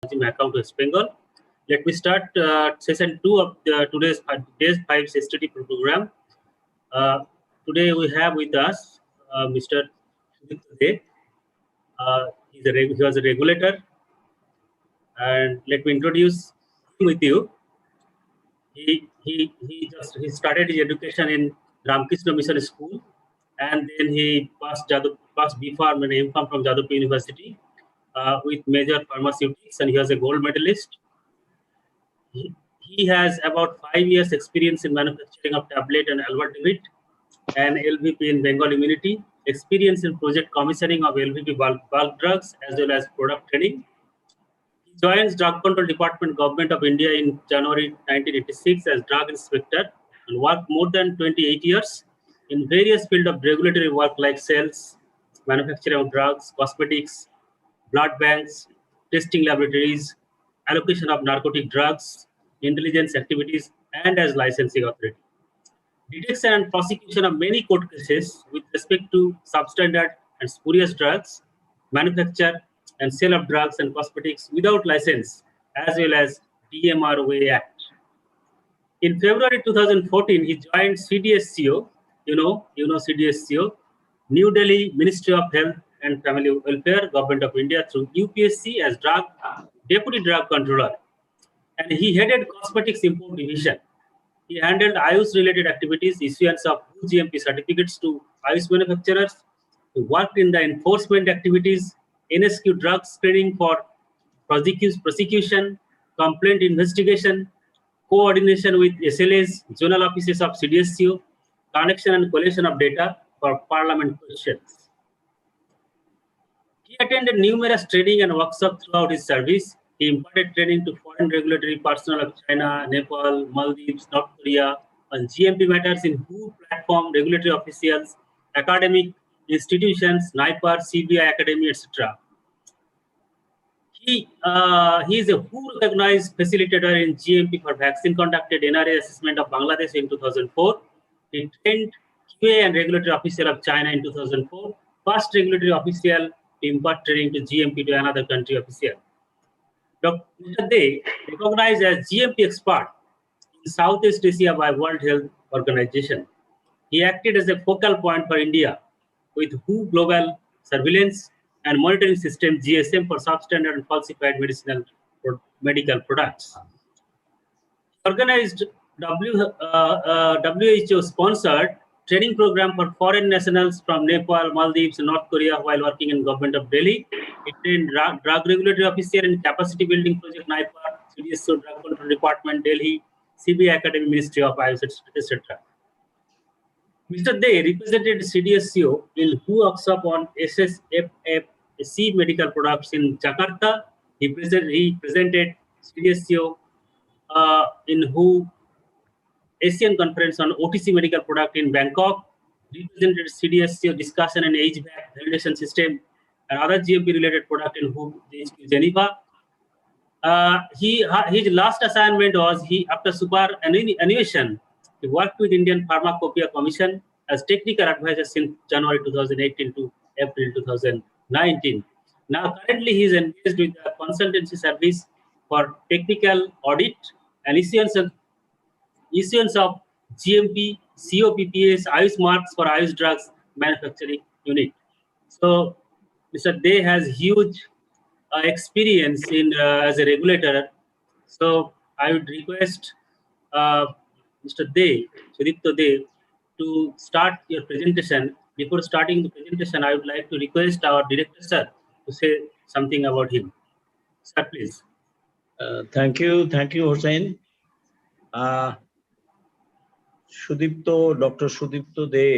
watching my account West Bengal. Let me start session 2 of today's Day-5 STTP program. Today we have with us Mr. Day. He was a regulator, and let me introduce him with you. He started his education in Ramkrishna Mission School, and then he passed B.Pharm and M.Pharm from Jadavpur University with major pharmaceutics, and he was a gold medalist. He has about 5 years experience in manufacturing of tablet and albuterol and LVP in Bengal immunity, experience in project commissioning of LVP bulk drugs as well as product training. He joins Drug Control Department, Government of India in January 1986 as drug inspector and worked more than 28 years in various fields of regulatory work like sales, manufacturing of drugs, cosmetics, blood banks, testing laboratories, allocation of narcotic drugs, intelligence activities, and as licensing authority. Detection and prosecution of many court cases with respect to substandard and spurious drugs, manufacture and sale of drugs and cosmetics without license, as well as DMROA Act. In February 2014, he joined CDSCO, you know CDSCO, New Delhi Ministry of Health and Family Welfare, Government of India through UPSC as Deputy Drug Controller. And he headed Cosmetics Import Division. He handled IUS-related activities, issuance of GMP certificates to IUS manufacturers. He worked in the enforcement activities, NSQ drug screening for prosecution, complaint investigation, coordination with SLAs, zonal offices of CDSCO, connection and collection of data for parliament questions. He attended numerous training and workshops throughout his service. He imparted training to foreign regulatory personnel of China, Nepal, Maldives, North Korea on GMP matters in WHO platform, regulatory officials, academic institutions, NIPAR, CBI Academy, etc. He is a WHO recognized facilitator in GMP for vaccine, conducted NRA assessment of Bangladesh in 2004. He trained QA and regulatory official of China in 2004, first regulatory official to impart training to GMP to another country official. Dr. Day, recognized as GMP expert in Southeast Asia by World Health Organization. He acted as a focal point for India with WHO Global Surveillance and Monitoring System GSM for substandard and falsified medical products. Organized WHO-sponsored training program for foreign nationals from Nepal, Maldives, and North Korea while working in Government of Delhi. He trained drug regulatory officer in capacity building project NIPAR, CDSCO Drug Control Department, Delhi, CBI Academy, Ministry of IUS, etc. Mr. Day represented CDSCO in WHO workshop on SSFFC medical products in Jakarta. He presented CDSCO in WHO Asian Conference on OTC medical product in Bangkok, represented CDSCO discussion and HVAC validation system and other GMP-related product in WHO Geneva. His last assignment was after superannuation, he worked with Indian Pharmacopoeia Commission as technical advisor since January 2018 to April 2019. Now, currently, he is engaged with the consultancy service for technical audit and issuance of GMP, COPPS, IUS marks for IUS drugs manufacturing unit. So, Mr. Day has huge experience in as a regulator. So, I would request Mr. Day, Sudipto Day, to start your presentation. Before starting the presentation, I would like to request our director, sir, to say something about him. Sir, please. Thank you, Hossein. Dr. Sudipto Day,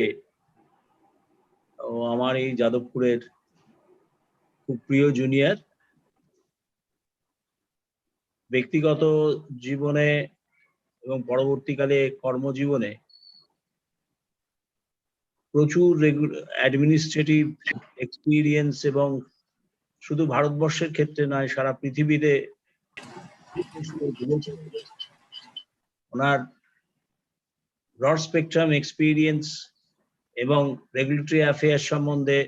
আমার এই যাদবপুরের খুব প্রিয় junior. ব্যক্তিগত জীবনে এবং পরবর্তীকালে কর্মজীবনে প্রচুর অ্যাডমিনিস্ট্রেটিভ এক্সপিরিয়েন্স এবং শুধু ভারতবর্ষের ক্ষেত্রে নয়, সারা পৃথিবীতে ওনার ব্রড স্পেকট্রাম এক্সপিরিয়েন্স এবং রেগুলেটরি অ্যাফেয়ার্স সম্বন্ধে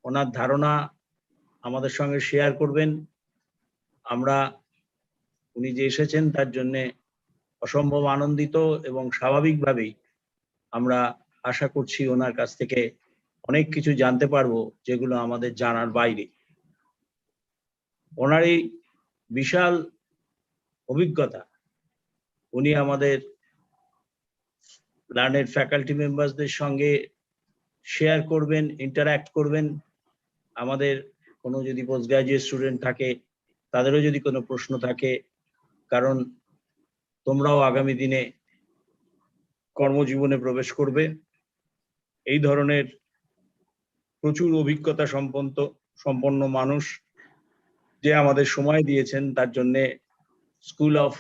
ওনার ধারণা আমাদের সঙ্গে শেয়ার করবেন। আমরা উনি যে এসেছেন তার জন্য অসম্ভব আনন্দিত এবং স্বাভাবিকভাবেই আমরা আশা করছি ওনার কাছ থেকে অনেক কিছু জানতে পারবো যেগুলো আমাদের জানার বাইরে। ওনার এই বিশাল অভিজ্ঞতা উনি আমাদের লার্নেড ফ্যাকাল্টি মেম্বারসদের সঙ্গে শেয়ার করবেন, ইন্টারঅ্যাক্ট করবেন। আমাদের কোনো যদি পোস্ট গ্রাজুয়েট স্টুডেন্ট থাকে তাদেরও যদি কোনো প্রশ্ন থাকে, কারণ তোমরাও আগামী দিনে কর্মজীবনে প্রবেশ করবে, এই ধরনের প্রচুর অভিজ্ঞতা সম্পন্ন মানুষ যে আমাদের সময় দিয়েছেন তার জন্য school of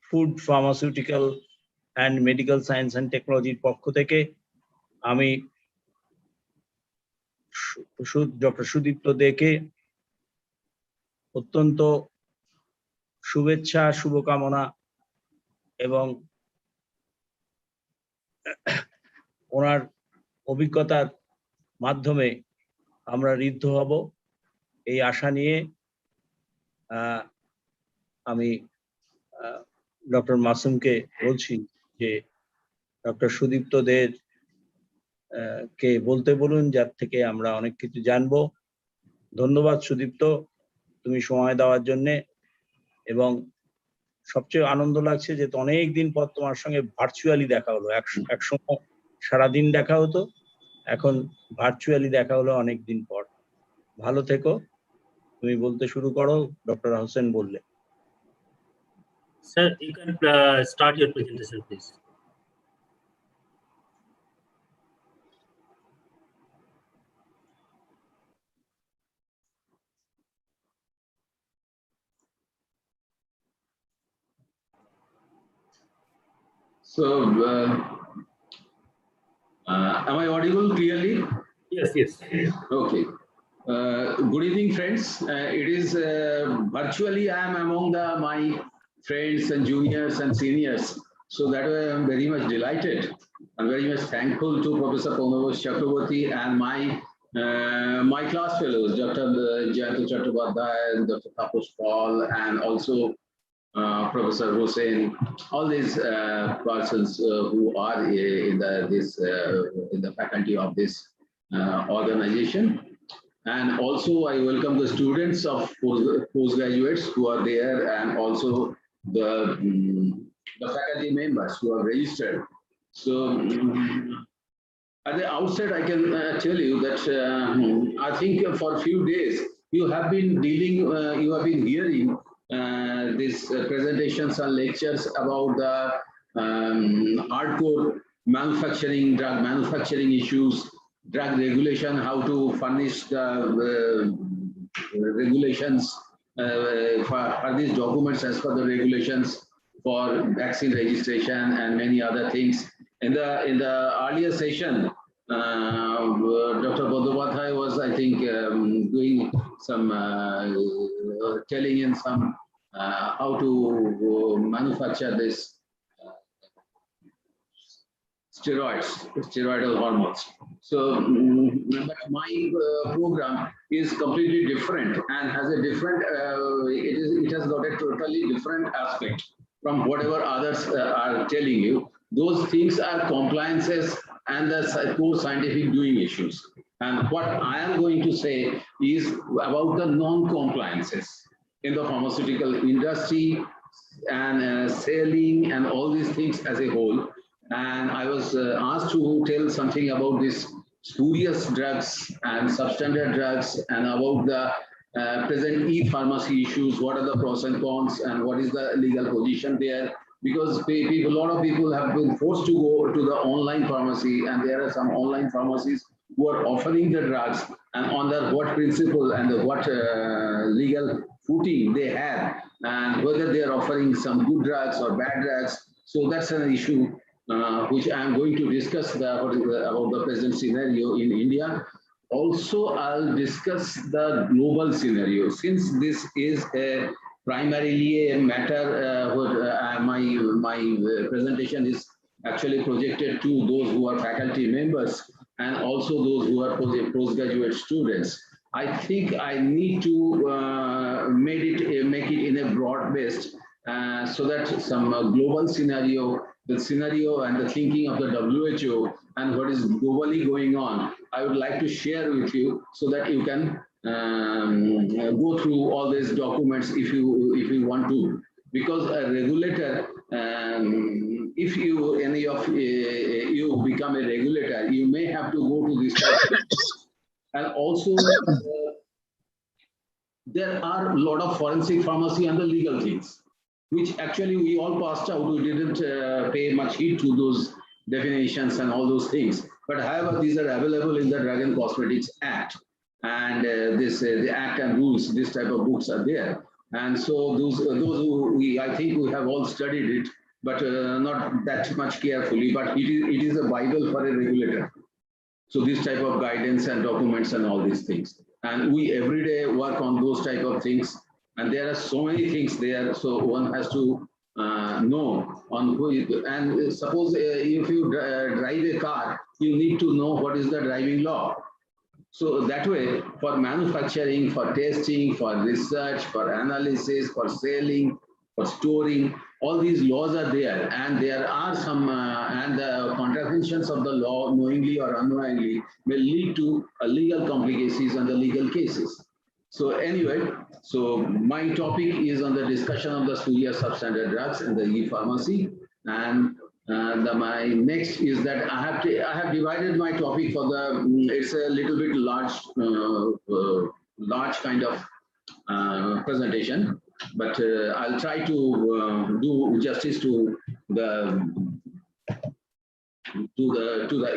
food pharmaceutical and medical science and টেকনোলজির পক্ষ থেকে আমি ডক্টর সুদীপ্ত দেকে অত্যন্ত শুভেচ্ছা, শুভকামনা এবং ওনার অভিজ্ঞতার মাধ্যমে আমরা ঋদ্ধ হব এই আশা নিয়ে আমি ডক্টর মাসুমকে বলছি যে ডক্টর সুদীপ্ত দের কে বলতে বলুন, যার থেকে আমরা অনেক কিছু জানবো। ধন্যবাদ সুদীপ্ত, তুমি সময় দেওয়ার জন্যে। এবং সবচেয়ে আনন্দ লাগছে যে অনেক দিন পর তোমার সঙ্গে ভার্চুয়ালি দেখা হলো। একসময় সারাদিন দেখা হতো, এখন ভার্চুয়ালি দেখা হলো অনেক দিন পর। ভালো থেকো, তুমি বলতে শুরু করো। ডক্টর হোসেন বললে। Sir, you can start your presentation, please. So, am I audible clearly? Yes, yes. Okay. Good evening, friends. It is virtually I am among my friends and juniors and seniors. So that way I am very much delighted and very much thankful to Professor Purnabhosh Chakraborty and my class fellows, Dr. Jayanto Chattopadhyay and Dr. Taposh Paul, and also Professor Hussain, all these persons who are in the faculty of this organization. And also I welcome the students of postgraduates who are there, and also the faculty members who are registered. So at the outset, I can tell you that I think for a few days you have been hearing these presentations and lectures about the hardcore drug manufacturing issues, drug regulation, how to furnish the regulations for these documents as per the regulations for vaccine registration and many other things. In the earlier session, Dr. Bandyopadhyay was, I think, doing some telling in some how to manufacture this steroidal hormones. So, but my program is completely different and has a different. It has got a totally different aspect from whatever others are telling you. Those things are compliances and the core scientific doing issues. And what I am going to say is about the non-compliances in the pharmaceutical industry and selling and all these things as a whole. And I was asked to tell something about this spurious drugs and substandard drugs and about the present e-pharmacy issues. What are the pros and cons and what is the legal position there? Because a lot of people have been forced to go to the online pharmacy, and there are some online pharmacies who are offering the drugs and on the what principle and the what legal footing they have, and whether they are offering some good drugs or bad drugs. So that's an issue which I am going to discuss about the present scenario in India. Also, I'll discuss the global scenario, since this is primarily a matter my presentation is actually projected to those who are faculty members and also those who are postgraduate students. I think I need to make it in a broad based so that some global scenario, the scenario and the thinking of the WHO and what is globally going on, I would like to share with you so that you can go through all these documents if you want to. Because a regulator, if any of you become a regulator, you may have to go to this type of, and also there are a lot of forensic pharmacy and the legal things, which actually we all passed out. We didn't pay much heed to those definitions and all those things. But however, these are available in the Drug and Cosmetics Act, and the Act and rules. This type of books are there, and so those who I think we have all studied it, but not that much carefully. But it is a Bible for a regulator. So this type of guidance and documents and all these things. And we every day work on those type of things. And there are so many things there. So one has to know on who, and suppose if you drive a car, you need to know what is the driving law. So that way, for manufacturing, for testing, for research, for analysis, for selling, for storing, all these laws are there, and there are some, and the contraventions of the law, knowingly or unknowingly, may lead to legal complications and the legal cases. So anyway, so my topic is on the discussion of the spurious substandard drugs and the e-pharmacy, and my next is that I have divided my topic for the, it's a little bit large kind of presentation. But I'll try to do justice to the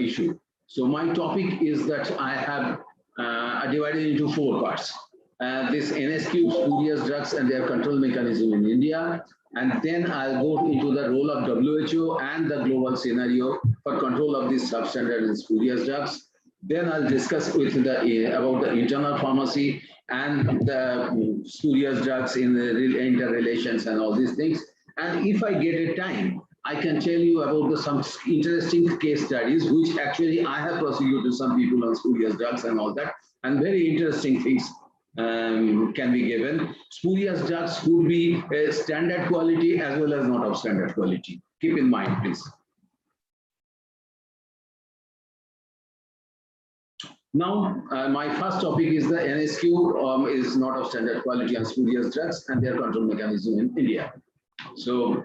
issue. So my topic is that I have divided into 4 parts. This NSQ, spurious drugs and their control mechanism in India, and then I'll go into the role of WHO and the global scenario for control of these substandard and spurious drugs. Then I'll discuss with about the internal pharmacy and the spurious drugs in the interrelations and all these things. And if I get a time, I can tell you about some interesting case studies, which actually I have prosecuted some people on spurious drugs and all that, and very interesting things can be given. Spurious drugs could be standard quality as well as not of standard quality. Keep in mind, please. Now, my first topic is the NSQ is not of standard quality and spurious drugs and their control mechanism in India. So,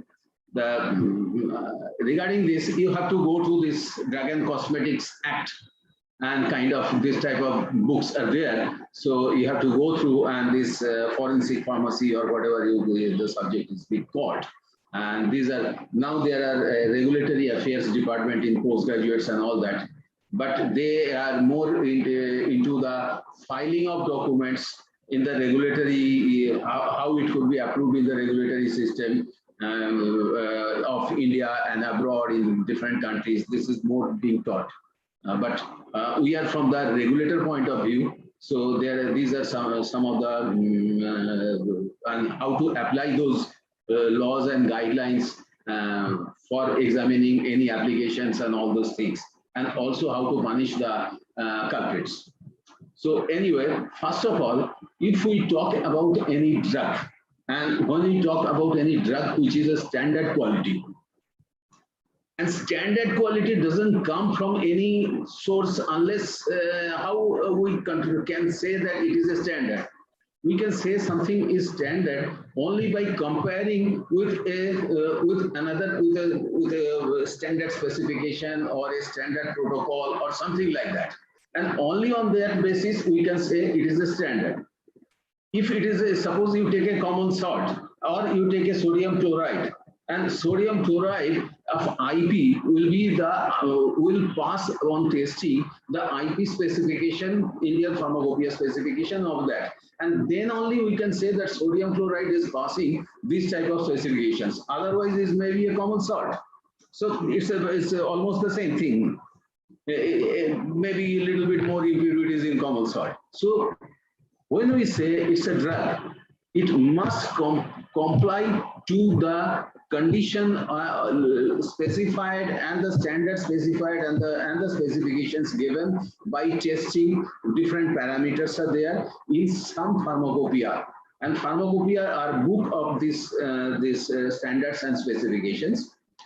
regarding this, you have to go to this Drug and Cosmetics Act, and kind of this type of books are there. So you have to go through, and this forensic pharmacy or whatever the subject is being called. And these are, now there are regulatory affairs department in postgraduates and all that. But they are more into the filing of documents in the regulatory, how it could be approved in the regulatory system of India and abroad in different countries. This is more being taught. But we are from the regulator point of view. So these are some of the, and how to apply those laws and guidelines for examining any applications and all those things. And also how to punish the culprits. So anyway, first of all, if we talk about any drug, and when we talk about any drug which is a standard quality, and standard quality doesn't come from any source unless how we can say that it is a standard. We can say something is standard only by comparing with a standard specification or a standard protocol or something like that. And only on that basis we can say it is a standard. If it is suppose you take a common salt or you take a sodium chloride, and sodium chloride of IP will be the will pass on testing the IP specification, Indian Pharmacopoeia specification of that, and then only we can say that sodium chloride is passing this type of specifications. Otherwise, it may be a common salt. So it's almost the same thing. Maybe a little bit more impurities in common salt. So when we say it's a drug, it must comply to the condition specified and the standard specified and the specifications given by testing. Different parameters are there in some pharmacopoeia, and pharmacopoeia are book of this standards and specifications.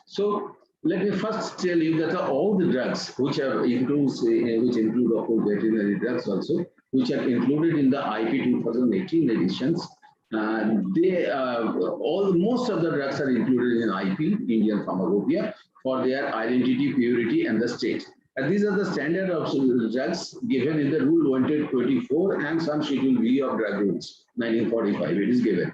So let me first tell you that all the drugs which include of course veterinary drugs also, which are included in the IP 2018 editions, most of the drugs are included in IP, Indian Pharmacopoeia, for their identity, purity, and the state. And these are the standard of drugs given in the Rule 124 and some Schedule V of Drug Rules, 1945. It is given,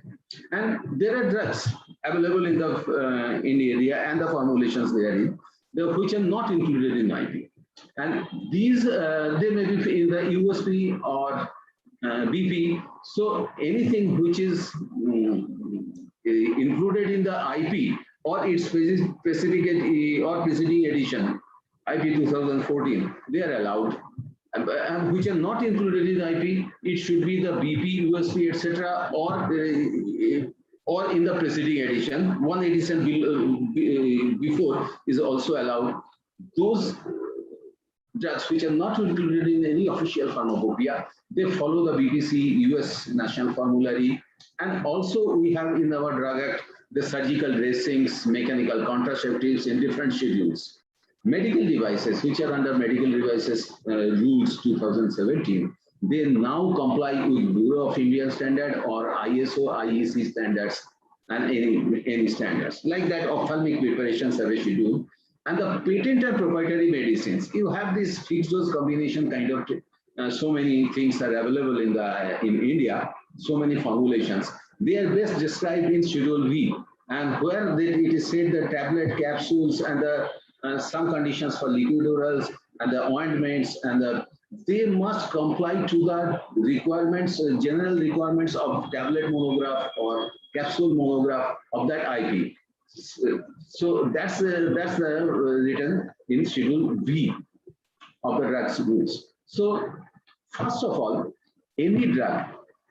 and there are drugs available in the area and the formulations therein, which are not included in IP. And these they may be in the USP or BP. So anything which is included in the IP or its specific or preceding edition, IP 2014, they are allowed. And which are not included in IP, it should be the BP, USP, etc., or in the preceding edition. One edition before is also allowed. Those drugs which are not included in any official pharmacopoeia, they follow the BTC US National Formulary. And also we have in our Drug Act the surgical dressings, mechanical contraceptives in different schedules. Medical devices, which are under Medical Devices Rules 2017, they now comply with Bureau of Indian Standard or ISO, IEC standards and any standards. Like that, ophthalmic preparations have a schedule. And the patent and proprietary medicines, you have this fixed dose combination kind of, so many things are available in India, so many formulations. They are best described in Schedule V, and where it is said the tablet, capsules, and the some conditions for liquid orals and the ointments, and they must comply to the requirements, general requirements of tablet monograph or capsule monograph of that IP. So that's written in Schedule V of the drugs rules. So first of all, any drug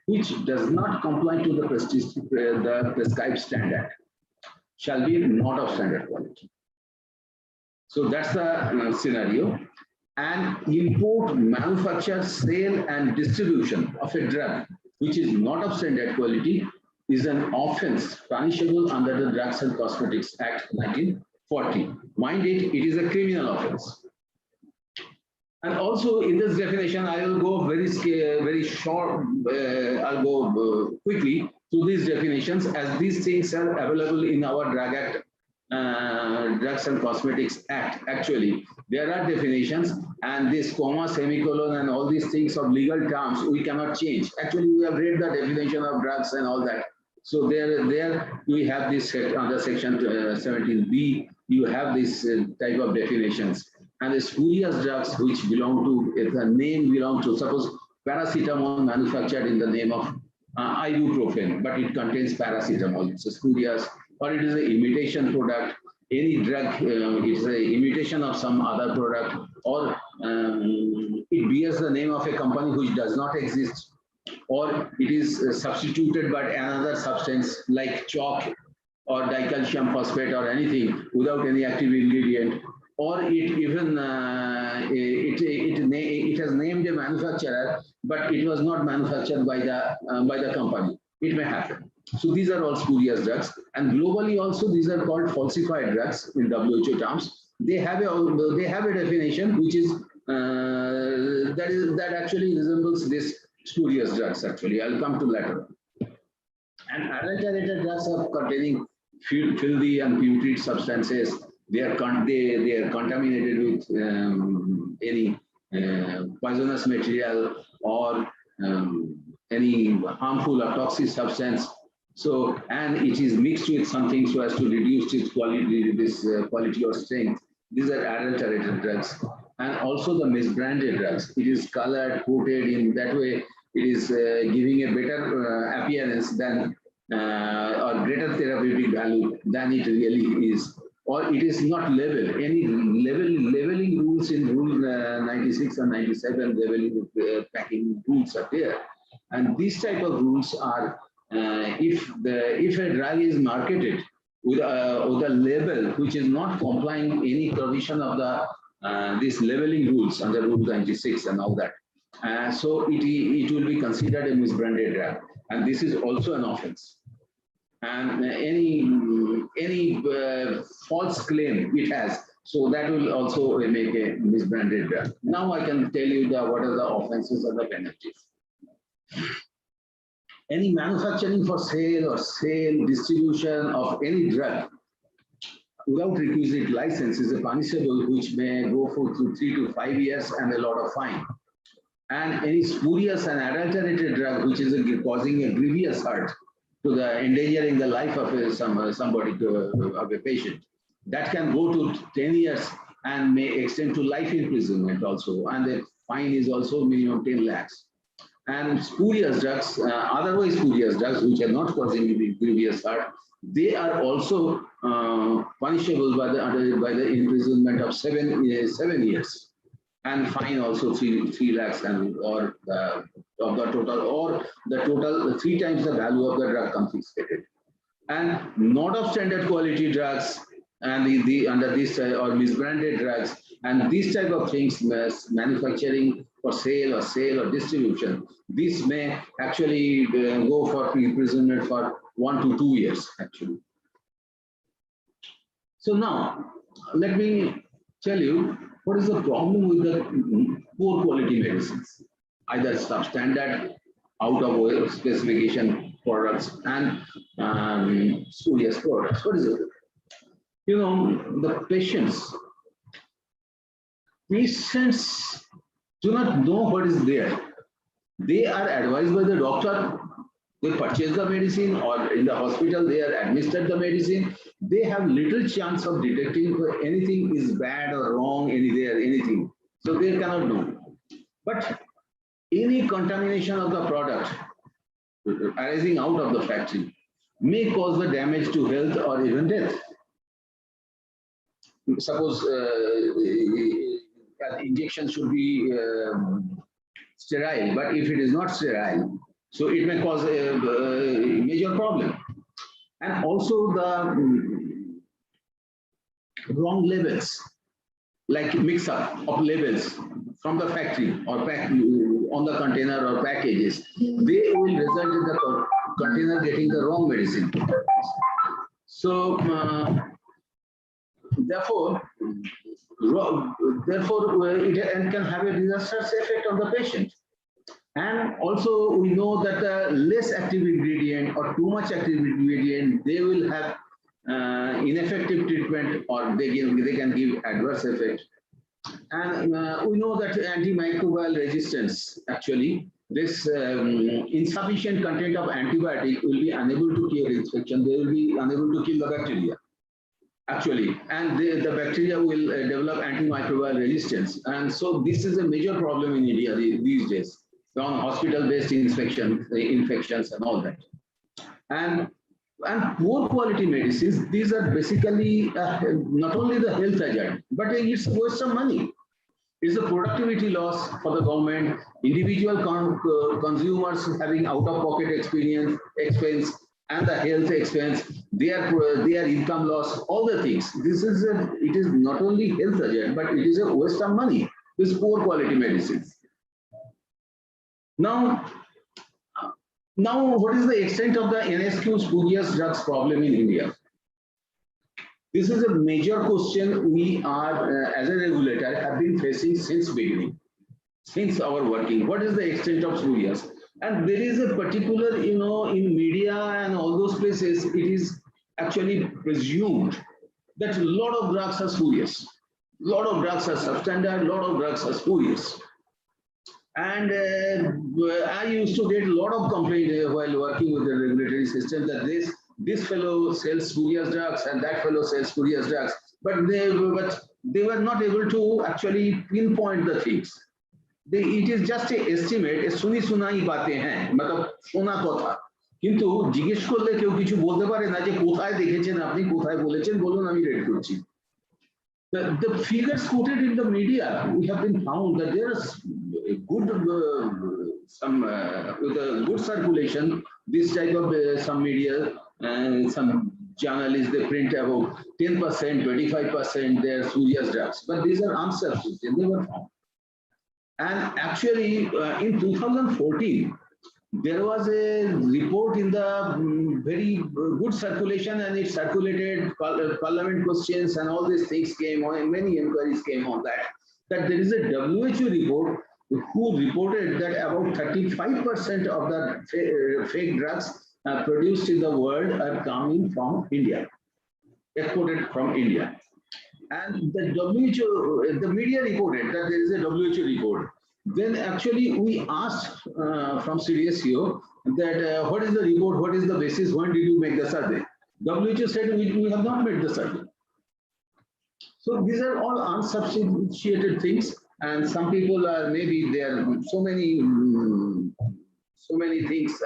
which does not comply to the prescribed standard shall be not of standard quality. So that's the scenario. And import, manufacture, sale, and distribution of a drug which is not of standard quality is an offense punishable under the Drugs and Cosmetics Act 1940. Mind it, it is a criminal offense. And also in this definition, I will go very short, I'll go quickly through these definitions, as these things are available in our Drug Act, Drugs and Cosmetics Act. Actually, there are definitions, and this comma, semicolon, and all these things of legal terms, we cannot change. Actually, we have read the definition of drugs and all that. So there we have this under section 17B, you have this type of definitions. And the spurious drugs which belong to, if the name belongs to, suppose paracetamol manufactured in the name of ibuprofen, but it contains paracetamol, it's a spurious, or it is an imitation product, any drug, it's an imitation of some other product, or it bears the name of a company which does not exist, or it is substituted by another substance like chalk or dicalcium phosphate or anything without any active ingredient, or it even it has named a manufacturer, but it was not manufactured by the company. It may happen. So these are all spurious drugs, and globally also these are called falsified drugs in WHO terms. They have a definition which is that actually resembles this spurious drugs. Actually, I'll come to later. And adulterated drugs are containing filthy and putrid substances. They are contaminated with any poisonous material or any harmful or toxic substance. So, and it is mixed with something so as to reduce its quality, quality or strength. These are adulterated drugs. And also the misbranded drugs. It is colored, coated in that way. It is giving a better appearance than or greater therapeutic value than it really is. Or it is not labeled. Any labeling rules in Rule 96 and 97, labeling packing rules are there. And these type of rules are if a drug is marketed with a label which is not complying any provision of the this labeling rules under Rule 96 and all that, so it will be considered a misbranded drug, and this is also an offense. And any false claim it has, so that will also make a misbranded drug. Now I can tell you what are the offenses or the penalties. Any manufacturing for sale or distribution of any drug without requisite license is a punishable, which may go for 3 to 5 years and a lot of fine. And any spurious and adulterated drug which is causing a grievous hurt to the endangering the life of somebody, of a patient, that can go to 10 years and may extend to life imprisonment also, and the fine is also minimum 10 lakhs. And spurious drugs, otherwise spurious drugs which are not causing grievous hurt, they are also punishable by the imprisonment of 7 years, and fine also 3 lakhs, and or the total 3 times the value of the drug confiscated. And not of standard quality drugs and under this or misbranded drugs and these type of things, manufacturing for sale or distribution, this may actually go for imprisonment for 1 to 2 years actually. So now let me tell you what is the problem with the poor quality medicines, either substandard, out of specification products and spurious products. What is it? You know, the patients do not know what is there. They are advised by the doctor, they purchase the medicine, or in the hospital they are administered the medicine. They have little chance of detecting whether anything is bad or wrong, anything. So they cannot know. But any contamination of the product arising out of the factory may cause the damage to health or even death. Suppose an injection should be sterile, but if it is not sterile, so it may cause a major problem. And also the wrong labels, like mix-up of labels from the factory or on the container or packages, they will result in the container getting the wrong medicine. So therefore it can have a disastrous effect on the patient. And also we know that less active ingredient or too much active ingredient, they will have ineffective treatment, or they can give adverse effect. And we know that antimicrobial resistance, actually, this insufficient content of antibiotic will be unable to cure infection. They will be unable to kill the bacteria, actually, and the bacteria will develop antimicrobial resistance. And so this is a major problem in India these days, from hospital-based infections and all that. And poor quality medicines, these are basically not only the health hazard, but it's worth some money. It's a productivity loss for the government, individual consumers having out-of-pocket expense, and the health expense, their income loss, all the things. It is not only health hazard, but it is a waste of money. This poor quality medicines. Now, what is the extent of the NSQ spurious drugs problem in India? This is a major question we are, as a regulator, have been facing since beginning, since our working. What is the extent of spurious? And there is a particular, in media and all those places, it is actually presumed that a lot of drugs are spurious. A lot of drugs are substandard, a lot of drugs are spurious. And I used to get a lot of complaints while working with the regulatory system that this fellow sells spurious drugs and that fellow sells spurious drugs, but they were not able to actually pinpoint the things. It is just an estimate, सुनी सुनाई बातें हैं, मतलब शोना কথা, কিন্তু জিজ্ঞেস করলে কেউ কিছু বলতে পারে না যে কোথায় দেখেছেন আপনি, কোথায় বলেছেন, বলুন আমি রেড করছি। The figures quoted in the media, we have been found that there is a good with a good circulation, this type of some media and some journalists, they print about 10%, 25% their spurious drugs, but these are unsubstantiated, they never found. And actually, in 2014, there was a report in the very good circulation, and it circulated parliament questions and all these things came on, and many inquiries came on that there is a WHO report who reported that about 35% of the fake drugs produced in the world are coming from India, exported from India. And the WHO, the media reported that there is a WHO report. Then actually we asked from CDSCO that what is the report, what is the basis, when did you make the survey? WHO said we have not made the survey. So these are all unsubstantiated things, and some people are maybe there are so many things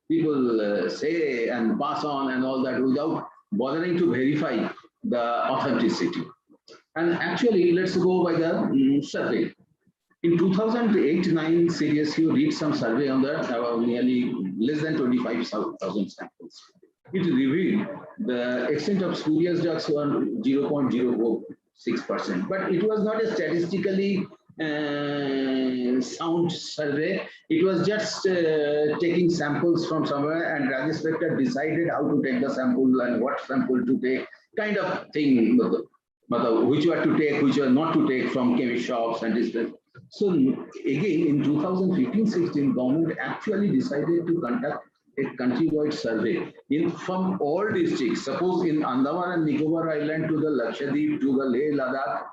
people say and pass on and all that without bothering to verify the authenticity. And actually, let's go by the survey. In 2008-9, CDSCO did some survey on the nearly less than 25,000 samples. It revealed the extent of spurious drugs were 0.046%, but it was not a statistically sound survey. It was just taking samples from somewhere, and drug inspector decided how to take the sample and what sample to take, kind of thing, which were to take, which were not to take from chemist shops and this. So again, in 2015-16, government actually decided to conduct a countrywide survey from all districts. Suppose in Andaman and Nicobar Island to the Lakshadweep, to the Leh, Ladakh,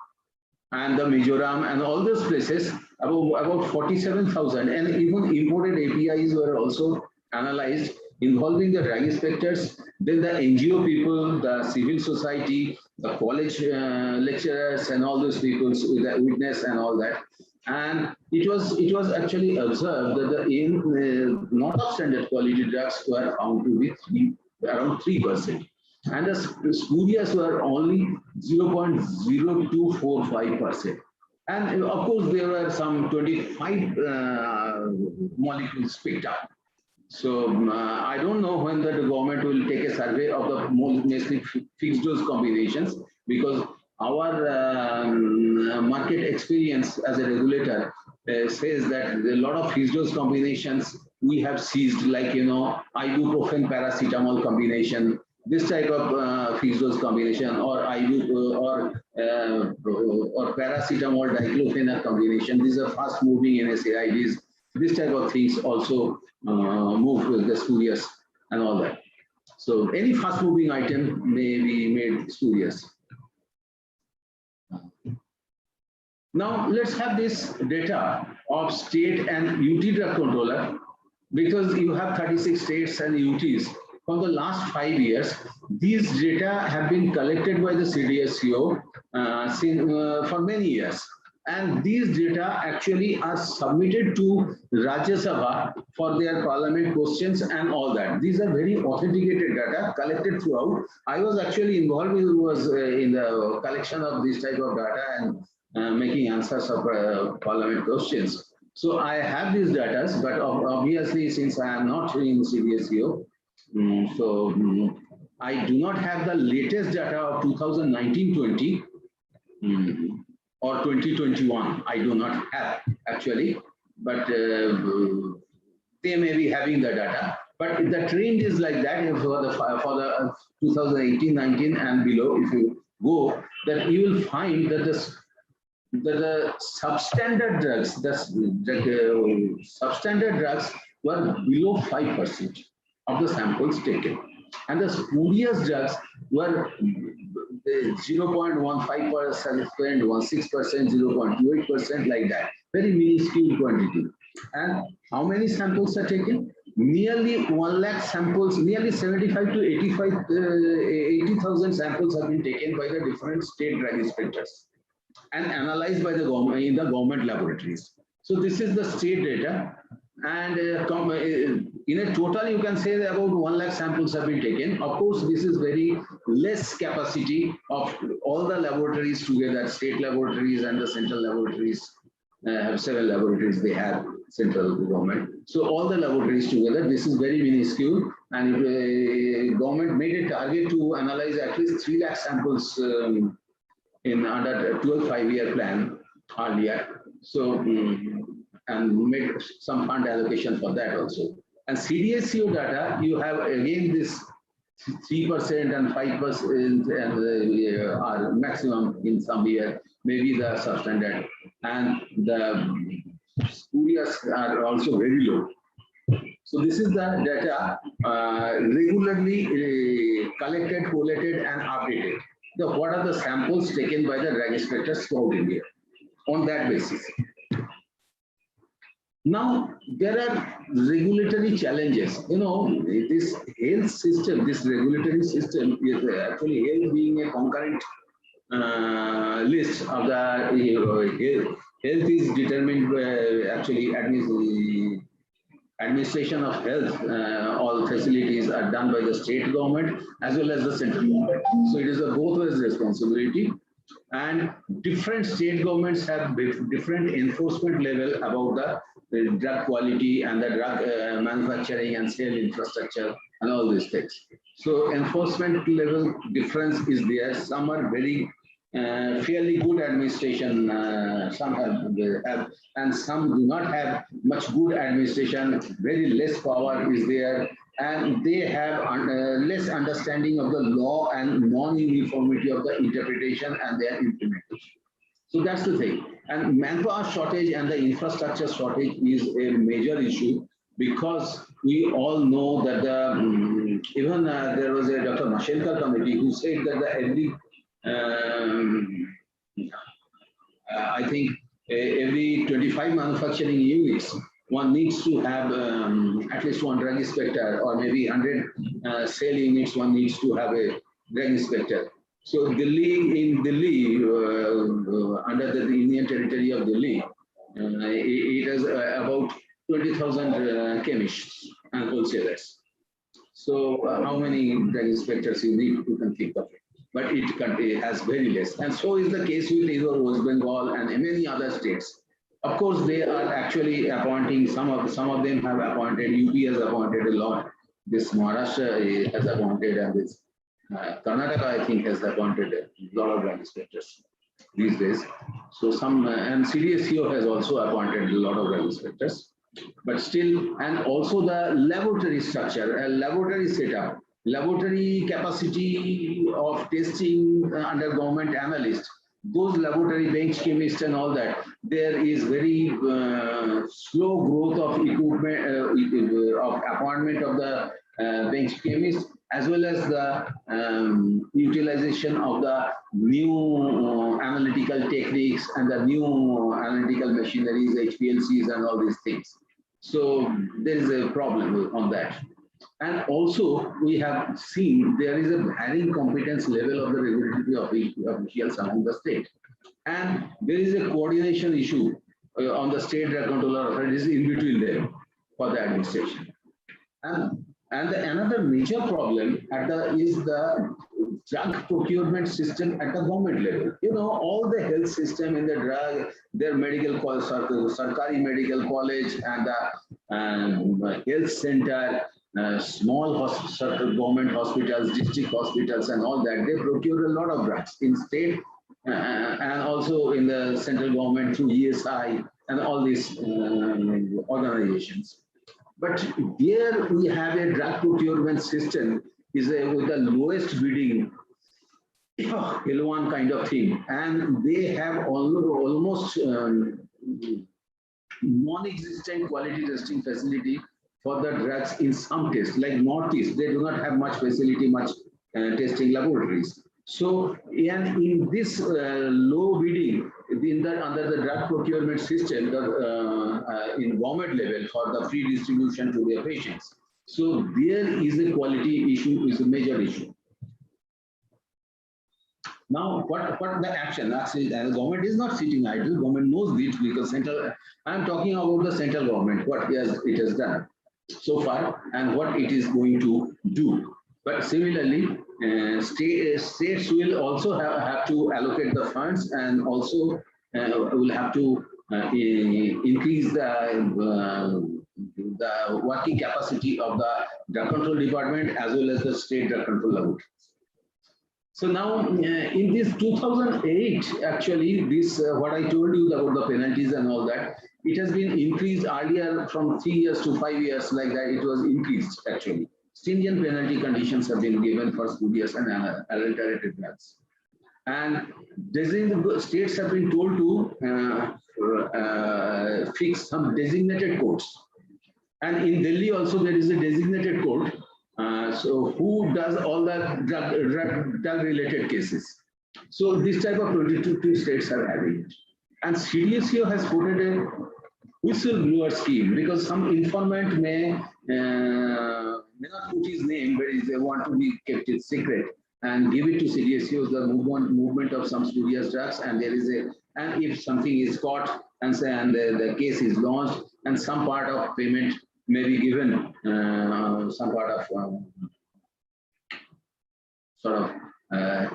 and the Mizoram, and all those places, about 47,000, and even imported APIs were also analyzed, involving the drug inspectors, then the NGO people, the civil society, the college lecturers, and all those people with the witness and all that. And it was actually observed that the not of standard quality drugs were found to be around 3%, and the spurious were only 0.0245%. And of course, there were some 25 molecules picked up. So I don't know when the government will take a survey of the mostly fixed dose combinations, because our market experience as a regulator says that a lot of fixed dose combinations we have seized, like, ibuprofen paracetamol combination, this type of fixed dose combination, or or paracetamol diclofenac combination. These are fast moving NSAIDs. This type of things also move with the spurious and all that. So any fast moving item may be made spurious. Now let's have this data of state and UT drug controller, because you have 36 states and UTs. For the last 5 years, these data have been collected by the CDSCO for many years. And these data actually are submitted to Rajya Sabha for their parliament questions and all that. These are very authenticated data collected throughout. I was actually involved in the collection of this type of data and making answers of parliament questions. So I have these data, but obviously since I am not in CDSCO, I do not have the latest data of 2019-20 or 2021. I do not have actually, but they may be having the data. But the trend is like that for the 2018-19 and below. If you go, that you will find that the substandard drugs, substandard drugs were below 5% of the samples taken, and the spurious drugs were 0.15%, 16%, 0.28%, like that. Very minuscule quantity. And how many samples are taken? Nearly 1 lakh samples, nearly 75 to 80,000 samples have been taken by the different state drug inspectors and analyzed by the government in the government laboratories. So this is the state data, and in a total you can say that about 1 lakh samples have been taken. Of course, this is very less capacity of all the laboratories together. State laboratories and the central laboratories have several laboratories they have. central government. So all the laboratories together, this is very minuscule, and government made a target to analyze at least 3 lakh samples in under 12 5-year plan earlier. So and made some fund allocation for that also. And CDSCO data, you have again this 3% and 5% and are maximum in some year, maybe the substandard, and the spurious are also very low. So this is the data regularly collected, collated, and updated. What are the samples taken by the drug inspectors throughout India on that basis? Now, there are regulatory challenges. You know, this health system, this regulatory system is actually health being a concurrent list of the health is determined actually administration of health, all facilities are done by the state government as well as the central government. So it is a both ways responsibility, and different state governments have different enforcement level about the drug quality and the drug manufacturing and sale infrastructure and all these things. So enforcement level difference is there. Some are very fairly good administration, some have, and some do not have much good administration, very less power is there, and they have less understanding of the law and non-uniformity of the interpretation and their implementation. So that's the thing. And manpower shortage and the infrastructure shortage is a major issue, because we all know that even there was a Dr. Mashelkar committee who said that every I think every 25 manufacturing units, one needs to have at least one drug inspector, or maybe 100 sale units, one needs to have a drug inspector. So in Delhi, under the Indian territory of Delhi, it has about 20,000 chemists and wholesalers. So how many drug inspectors you need, you can think of it. But it has very less. And so is the case with either West Bengal and many other states. Of course, they are actually appointing, some of them have appointed, UP has appointed a lot. This Maharashtra has appointed, and this Karnataka, I think, has appointed a lot of drug inspectors these days. So and CDSCO has also appointed a lot of drug inspectors. But still, and also the laboratory structure, laboratory setup, laboratory capacity of testing under government analysts, those laboratory bench chemists and all that, there is very slow growth of equipment, of appointment of the bench chemists, as well as the utilization of the new analytical techniques and the new analytical machineries, HPLCs and all these things. So there is a problem on that. And also, we have seen there is a varying competence level of the regulatory officials among the state. And there is a coordination issue on the state drug controller authorities in between them for the administration. And another major problem is the drug procurement system at the government level. You know, all the health system in the drug, their medical college, Sarkari Medical College, and the health center, small government hospitals, district hospitals, and all that, they procure a lot of drugs in state and also in the central government through ESI and all these organizations. But here we have a drug procurement system with the lowest bidding, L1 kind of thing, and they have almost non-existent quality testing facility for the drugs in some tests, like Northeast, they do not have much facility, much testing laboratories. So, and in this low bidding, under the drug procurement system, in government level for the free distribution to their patients. So there is a quality issue, is a major issue. Now, what the action? Actually, the government is not sitting idle. Government knows this, because I am talking about the central government, what it has done so far and what it is going to do. But similarly, states will also have to allocate the funds, and also will have to increase the working capacity of the drug control department as well as the state drug control laboratories. So now in this 2008, actually, this what I told you about the penalties and all that, it has been increased earlier from 3 years to 5 years, like that. It was increased actually. Stringent penalty conditions have been given for spurious and adulterated drugs. And states have been told to fix some designated courts. And in Delhi also there is a designated court. So who does all the drug related cases? So this type of 22 states are having it. And CDSCO has put it a whistleblower scheme because some informant may not put his name, but they want to be kept it secret and give it to CDSCO, the movement of some spurious drugs, and there is and if something is caught and the case is launched and some part of payment may be given, some part of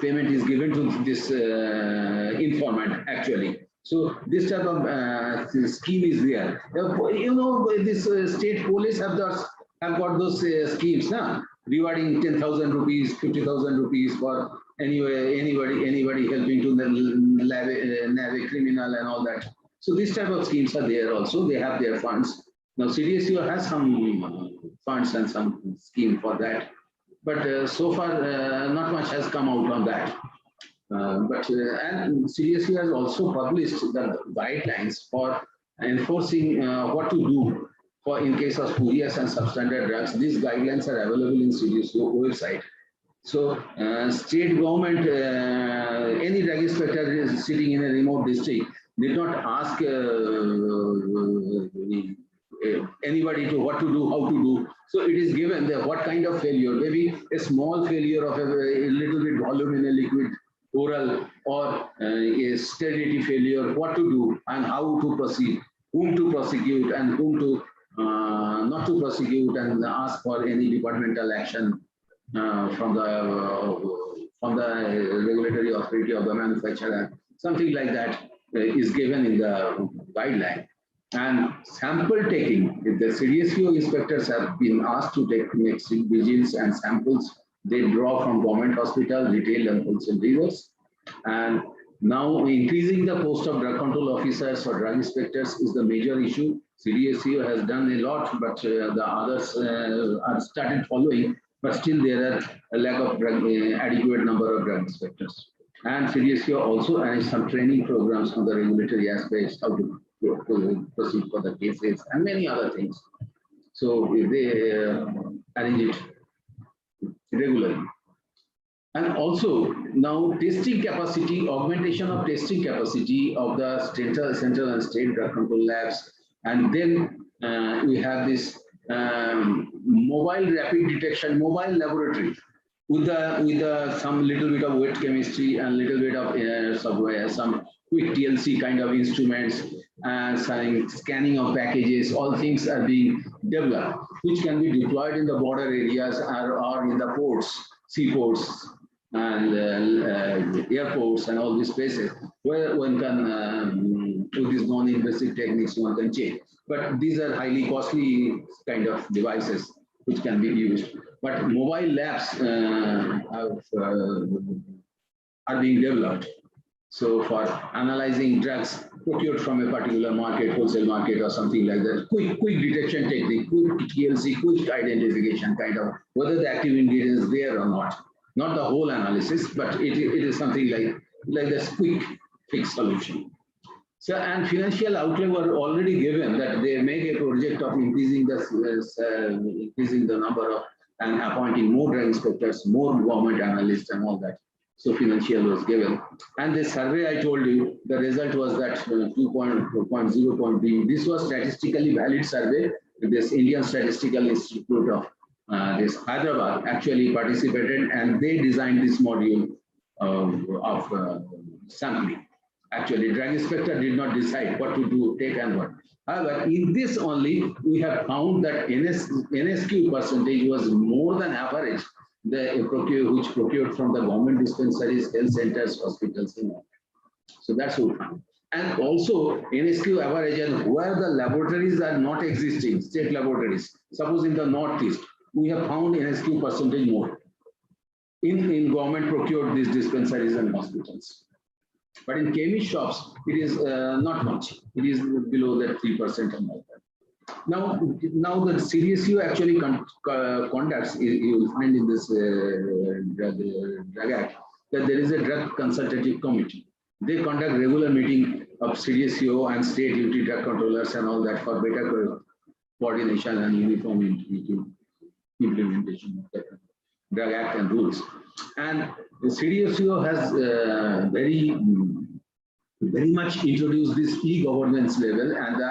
payment is given to this informant actually. So this type of scheme is there. You know, this state police have got those schemes now, rewarding 10,000 rupees, 50,000 rupees for anybody helping to nab a criminal and all that. So this type of schemes are there also. They have their funds. Now CDSCO has some funds and some scheme for that, but so far not much has come out on that. And CDSCO has also published the guidelines for enforcing what to do for in case of spurious and substandard drugs. These guidelines are available in CDSCO website. So state government, any drug inspector is sitting in a remote district did not ask anybody to what to do, how to do. So it is given that what kind of failure, maybe a small failure of a little bit volume in a liquid oral, or a sterility failure, what to do and how to proceed, whom to prosecute and whom to not to prosecute, and ask for any departmental action from the regulatory authority of the manufacturer. Something like that is given in the guideline. And sample taking, if the CDSCO inspectors have been asked to take vigils and samples they draw from government hospital, retail and wholesale dealers. And now increasing the post of drug control officers or drug inspectors is the major issue. CDSCO has done a lot, but the others are started following, but still there are a lack of adequate number of drug inspectors. And CDSCO also has some training programs on the regulatory aspects, how to proceed for the cases and many other things. So they arrange it regularly. And also now testing capacity, augmentation of testing capacity of the central and state drug control labs. And then we have this mobile rapid detection, mobile laboratory with some little bit of wet chemistry and little bit of some quick TLC kind of instruments and scanning of packages. All things are being developed, which can be deployed in the border areas or in the ports, seaports and airports and all these places where one can do these non-invasive techniques one can check. But these are highly costly kind of devices which can be used. But mobile labs are being developed. So for analyzing drugs procured from a particular market, wholesale market or something like that, quick detection technique, quick TLC, quick identification kind of, whether the active ingredient is there or not. Not the whole analysis, but it is something like this quick fix solution. So, and financial outlay were already given that they make a project of increasing the number of and appointing more drug inspectors, more government analysts and all that. So financial was given. And the survey I told you, the result was that 2.0.B. This was statistically valid survey. This Indian Statistical Institute of this Hyderabad actually participated, and they designed this module of sampling. Actually, drug inspector did not decide what to do, take and what. However, in this only, we have found that NSQ percentage was more than average, which procured from the government dispensaries, health centers, hospitals. So that's what we found. And also NSQ average, and where the laboratories are not existing, state laboratories, suppose in the Northeast, we have found NSQ percentage more in government procured these dispensaries and hospitals. But in chemist shops, it is not much. It is below that 3% and all that. Now the CDSU actually conducts, you will find in this drug act, that there is a drug consultative committee. They conduct regular meeting of CDSU and state duty drug controllers and all that for better coordination and uniform implementation of the drug act and rules. And the CDSU has very much introduced this e-governance level, and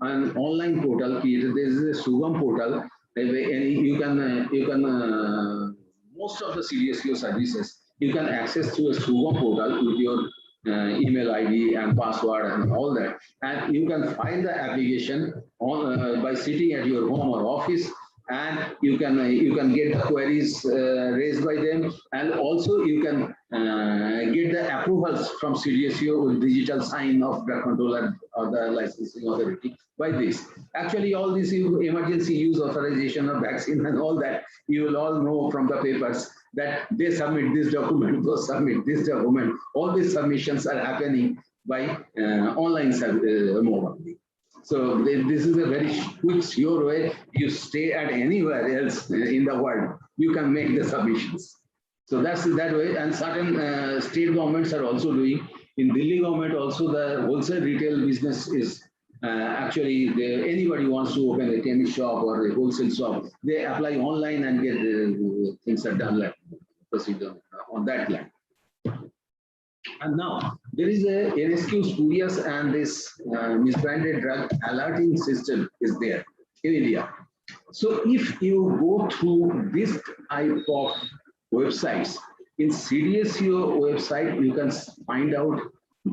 an online portal created. There is a Sugam portal, and you can most of the CDSU services you can access through a Sugam portal with your email ID and password and all that, and you can file the application on by sitting at your home or office, and you can get the queries raised by them, and also you can get the approvals from CDSU with digital sign of drug controller or the licensing authority by this. Actually, all this emergency use authorization of vaccine and all that, you will all know from the papers that they submit this document, those submit this document. All these submissions are happening by online mobile. So this is a very quick, sure way. You stay at anywhere else in the world, you can make the submissions. So that's that way. And certain state governments are also doing. In Delhi government also, the wholesale retail business is actually anybody wants to open a chemist shop or a wholesale shop, they apply online and get things are done like procedure on that line. And now there is a NSQ Spookiest, and this misbranded drug alerting system is there in India. So if you go through this type of websites, in CDSU website, you can find out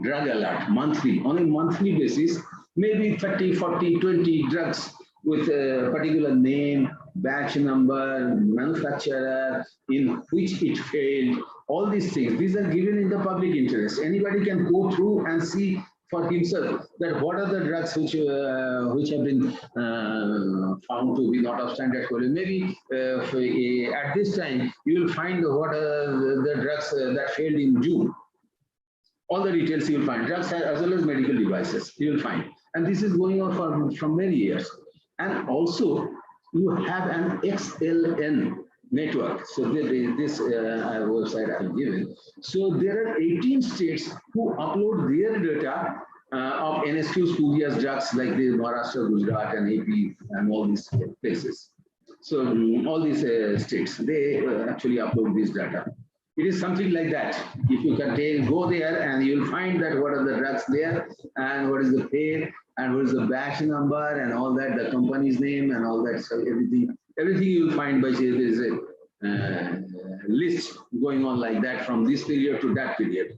drug alert monthly, on a monthly basis, maybe 30, 40, 20 drugs with a particular name, batch number, manufacturer, in which it failed, all these things. These are given in the public interest. Anybody can go through and see for himself that what are the drugs which have been found to be not of standard quality. Maybe at this time, you will find what are the drugs that failed in June. All the details you will find, drugs as well as medical devices, you will find. And this is going on from many years. And also, you have an XLN network. So this website I have given. So there are 18 states who upload their data of NSQ Spookiest drugs, like the Maharashtra, Gujarat, and AP, and all these places. So all these states, they actually upload this data. It is something like that. If you can go there and you'll find that what are the drugs there, and what is the pay, and what is the batch number, and all that, the company's name, and all that. So everything you'll find by there is a list going on like that from this period to that period.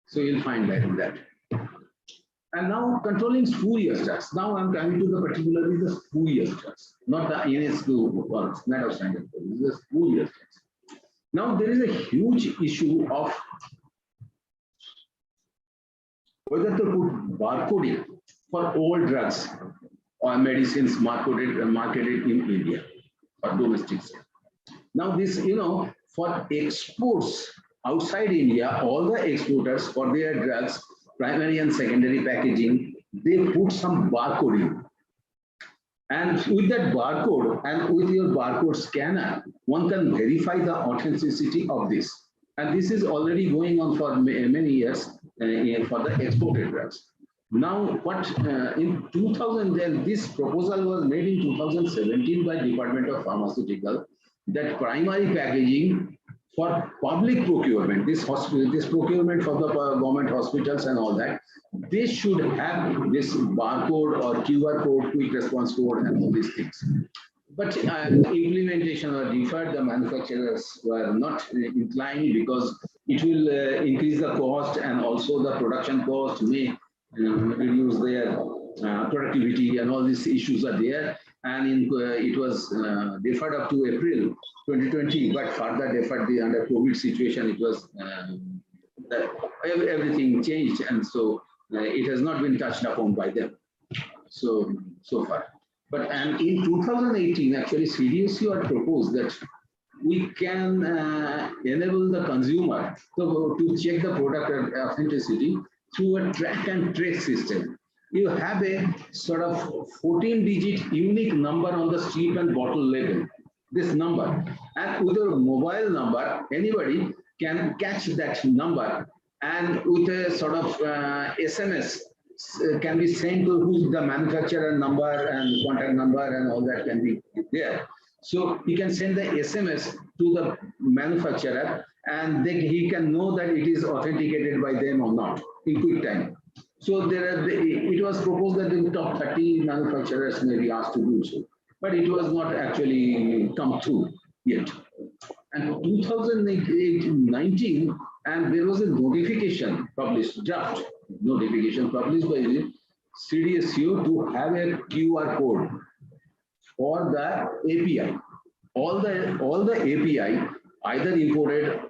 So you'll find that in that. And now controlling spurious drugs. Now I'm coming to the particularly the spurious drugs, not the NSQ ones, not of standard. This is the spurious drugs. Now there is a huge issue of whether to put barcoding for all drugs or medicines marketed in India or domestic sale. Now this, for exports outside India, all the exporters for their drugs, primary and secondary packaging, they put some barcoding. And with that barcode and with your barcode scanner, one can verify the authenticity of this. And this is already going on for many years for the exported drugs. Now, what in 2010, this proposal was made in 2017 by Department of Pharmaceutical, that primary packaging for public procurement, this procurement for the government hospitals and all that, they should have this barcode or QR code, quick response code, and all these things. But implementation was deferred. The manufacturers were not inclined because it will increase the cost, and also the production cost may reduce their productivity, and all these issues are there. And it was deferred up to April 2020, but further deferred under COVID situation. It was everything changed, and so it has not been touched upon by them. So far. But and in 2018, actually, CDSU had proposed that we can enable the consumer to check the product authenticity through a track and trace system. You have a sort of 14-digit unique number on the strip and bottle label, this number. And with a mobile number, anybody can catch that number, and with a sort of SMS can be sent to who's the manufacturer number and contact number and all that can be there. So he can send the SMS to the manufacturer, and then he can know that it is authenticated by them or not in quick time. So it was proposed that the top 30 manufacturers may be asked to do so, but it was not actually come through yet. And 2019, and there was a notification published, draft notification published by the CDSU to have a QR code for the API. All the API either imported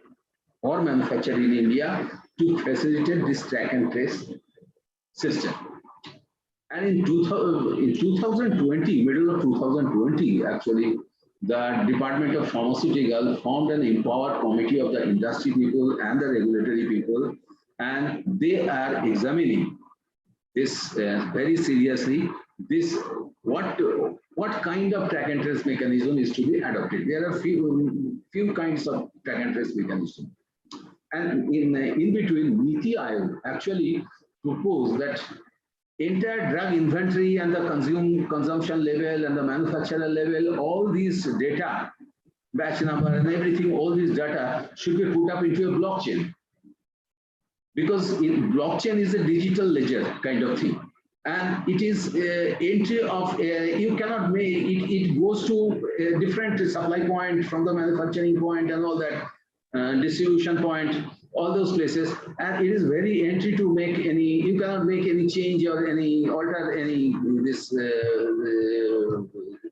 or manufactured in India to facilitate this track and trace system. And in 2020, middle of 2020, actually, the Department of Pharmaceutical formed an empowered committee of the industry people and the regulatory people, and they are examining this very seriously. This what kind of track and trace mechanism is to be adopted. There are few kinds of track and trace mechanism, and in between, NITI Aayog actually proposed that entire drug inventory and the consumption level and the manufacturer level, all these data, batch number and everything, all this data should be put up into a blockchain. Because blockchain is a digital ledger kind of thing. And it is entry of, you cannot make, it goes to a different supply point from the manufacturing point and all that, distribution point, all those places, and it is very entry to make any, you cannot make any change or any alter any this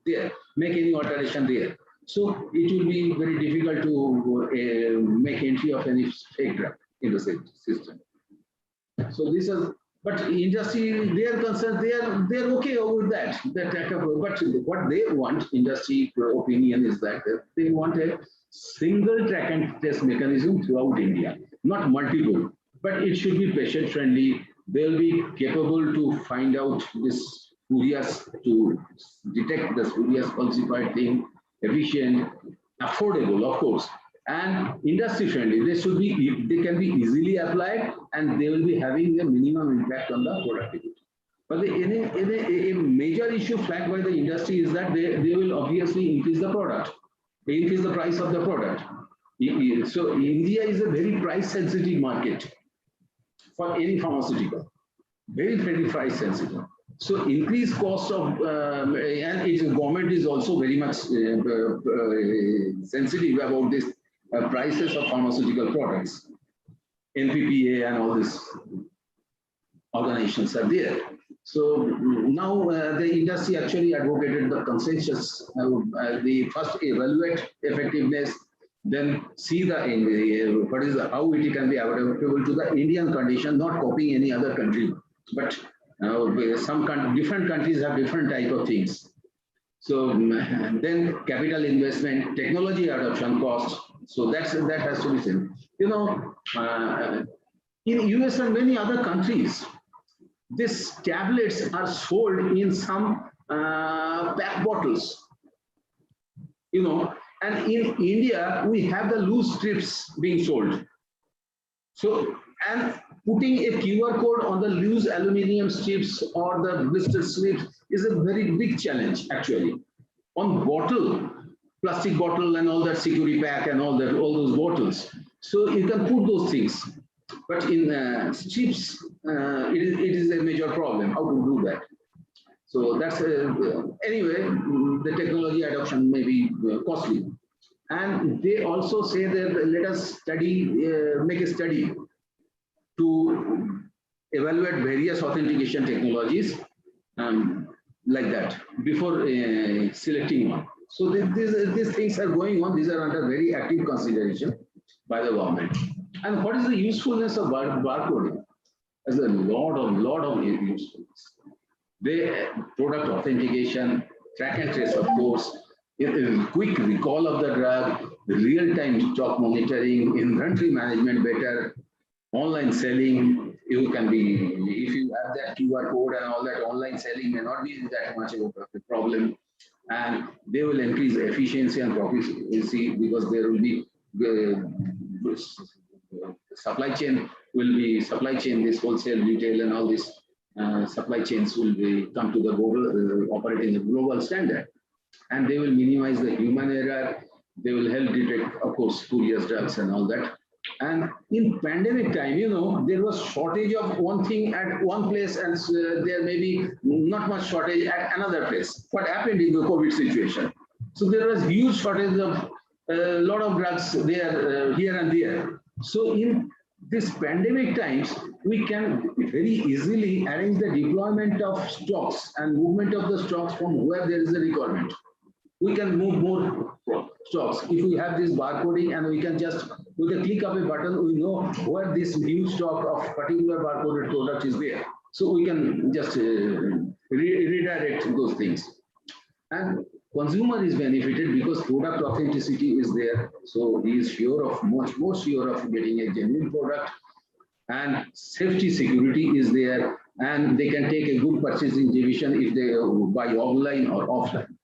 there, make any alteration there. So it will be very difficult to make entry of any fake drug in the system. So this is, but industry, they are concerned, they are okay with that. But what they want, industry opinion is that they want a single track and trace mechanism throughout India, not multiple, but it should be patient friendly. They'll be capable to find out this spurious, to detect the spurious falsified thing, efficient, affordable, of course, and industry friendly. They should be, they can be easily applied, and they will be having a minimum impact on the productivity. But a major issue flagged by the industry is that they will obviously increase the product. They increase the price of the product. So India is a very price sensitive market for any pharmaceutical, very, very price sensitive. So increased cost of, and its government is also very much sensitive about this prices of pharmaceutical products. NPPA and all these organizations are there. So now the industry actually advocated the consensus. They first evaluate effectiveness, then see the what is the, how it can be adaptable to the Indian condition, not copying any other country. But some different countries have different type of things. So then capital investment, technology adoption cost. So that has to be seen. You know, in US and many other countries, these tablets are sold in some pack bottles, you know, and in India, we have the loose strips being sold. So, and putting a QR code on the loose aluminum strips or the blister strips is a very big challenge, actually. On bottle, plastic bottle and all that security pack and all that, all those bottles. So you can put those things. But in strips, it is a major problem, how to do that. So that's, anyway, the technology adoption may be costly. And they also say that let us study, make a study to evaluate various authentication technologies like that before selecting one. So these things are going on. These are under very active consideration by the government. And what is the usefulness of barcoding? has a lot of usefulness. They product authentication, track and trace, of course, quick recall of the drug, real-time stock monitoring, inventory management better, online selling. You can be, if you have that QR code and all that, online selling may not be that much of a problem. And they will increase efficiency and proficiency because there will be supply chain, this wholesale, retail, and all this supply chains will come to the global, operating a global standard. And they will minimize the human error. They will help detect, of course, spurious drugs and all that. And in pandemic time, you know, there was shortage of one thing at one place, and there may be not much shortage at another place. What happened in the COVID situation? So there was huge shortage of a lot of drugs there, here and there. So in this pandemic times, we can very easily arrange the deployment of stocks and movement of the stocks from where there is a requirement. We can move more stocks. If we have this barcoding, and we can just, with a click of a button, we know where this new stock of particular barcoded product is there. So we can just redirect those things. And consumer is benefited because product authenticity is there. So he is sure of, much more sure of getting a genuine product. And safety security is there. And they can take a good purchasing decision if they buy online or offline.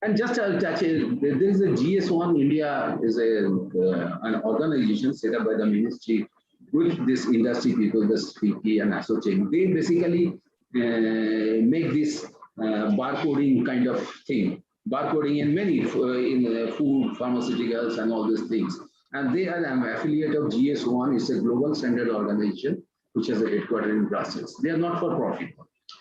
And just I'll touch it, there is a GS1 India is an organization set up by the ministry with this industry people, the STTP and AICTE. They basically make this barcoding kind of thing, barcoding in many, in food, pharmaceuticals and all these things. And they are an affiliate of GS1, it's a global standard organization, which has a headquarters in Brussels. They are not for profit.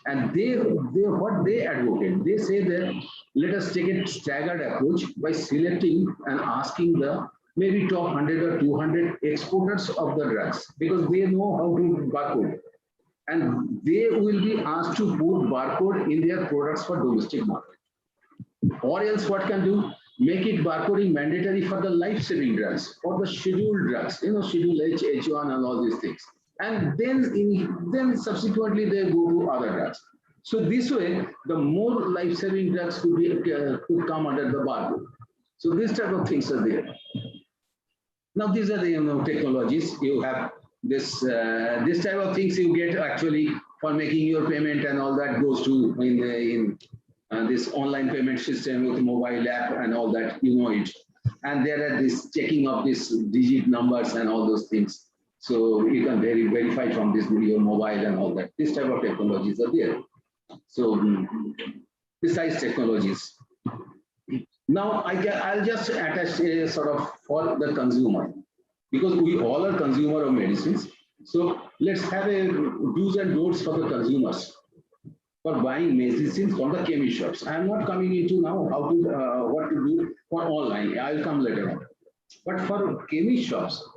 And what they advocate, they say that let us take a staggered approach by selecting and asking the maybe top 100 or 200 exporters of the drugs, because they know how to barcode. And they will be asked to put barcode in their products for domestic market. Or else what can do? Make it barcoding mandatory for the life-saving drugs, for the scheduled drugs, you know, Schedule H, H1 and all these things. And then subsequently they go to other drugs. So this way, the more life-saving drugs could come under the barcode. So this type of things are there. Now these are the technologies. You have this this type of things you get actually for making your payment, and all that goes to in this online payment system with mobile app and all that, you know it. And there are this checking of these digit numbers and all those things. So you can verify from this your mobile and all that. This type of technologies are there. So besides technologies. Now I'll just attach a sort of for the consumer, because we all are consumer of medicines. So let's have a do's and don'ts for the consumers for buying medicines from the chemist shops. I'm not coming into now how to what to do for online. I'll come later on. But for chemist shops,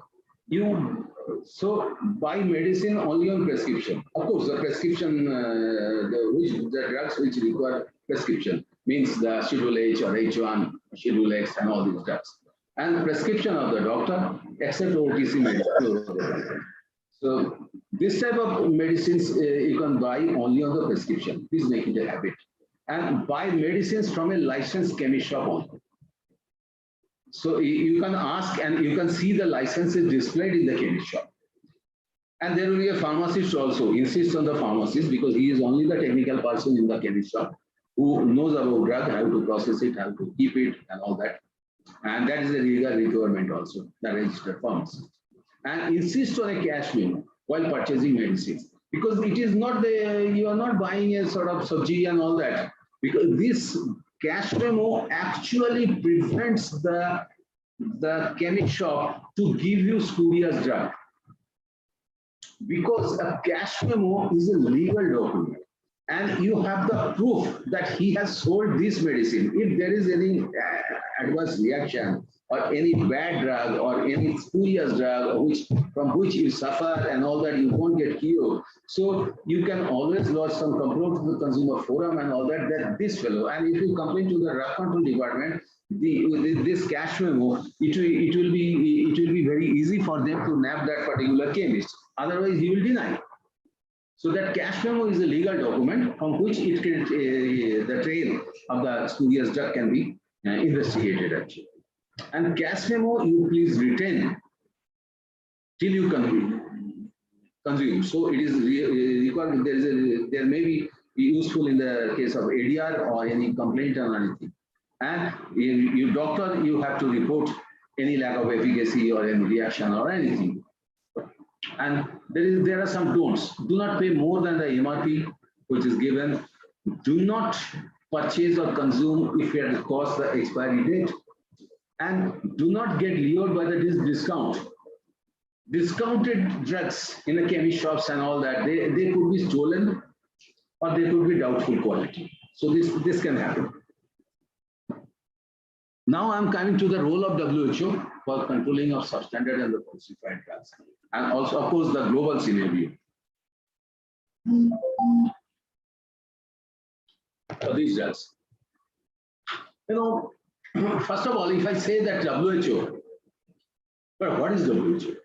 so buy medicine only on prescription. Of course, the prescription, the drugs which require prescription means the Schedule H or H1, Schedule X, and all these drugs. And prescription of the doctor, except OTC medicine. So this type of medicines you can buy only on the prescription. Please make it a habit. And buy medicines from a licensed chemist shop only. So you can ask and you can see the licenses displayed in the chemist shop. And there will be a pharmacist also. Insist on the pharmacist, because he is only the technical person in the chemist shop who knows about drug, how to process it, how to keep it, and all that. And that is a legal requirement also, the registered pharmacist. And insist on a cash memo while purchasing medicines, because it is not you are not buying a sort of sabji and all that, because this cash memo actually prevents the chemist shop to give you spurious drug, because a cash memo is a legal document and you have the proof that he has sold this medicine. If there is any adverse reaction or any bad drug or any spurious drug from which you suffer and all that, you won't get cured. So you can always lodge some complaint to the consumer forum and all that this fellow, and if you complain to the drug control department, this cash memo, it will be very easy for them to nab that particular chemist. Otherwise, he will deny. So that cash memo is a legal document from which it can, the trail of the spurious drug can be investigated actually. And cash memo you please retain till you consume. So it is required. There may be useful in the case of ADR or any complaint or anything. And you doctor, you have to report any lack of efficacy or any reaction or anything. And there are some don'ts. Do not pay more than the MRP which is given. Do not purchase or consume if it has crossed the expiry date. And do not get lured by the discount. Discounted drugs in the chemist shops and all that, they could be stolen or they could be doubtful quality. So this can happen. Now I'm coming to the role of WHO for controlling of substandard and the falsified drugs, and also of course the global scenario for these drugs. You know, first of all, if I say that WHO, but what is WHO?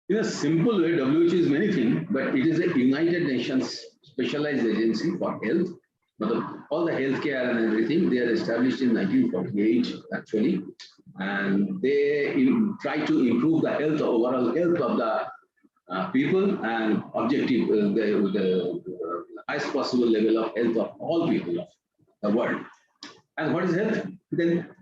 In a simple way, WHO is many things, but it is a United Nations specialized agency for health. But all the healthcare and everything, they are established in 1948 actually, and they try to improve the health, overall health of the people, and objective the highest possible level of health of all people of the world. And what is health? Then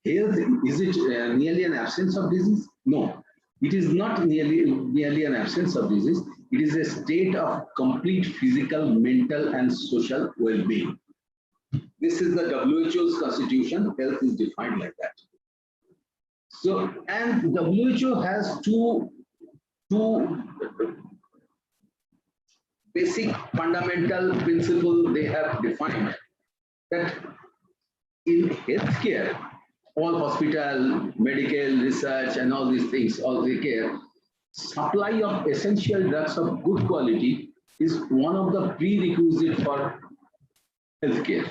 health, is it merely an absence of disease? No. It is not merely an absence of disease. It is a state of complete physical, mental, and social well-being. This is the WHO's constitution. Health is defined like that. So, and WHO has two basic fundamental principles they have defined, that in healthcare, all hospital, medical, research, and all these things, all the care, supply of essential drugs of good quality is one of the prerequisites for healthcare.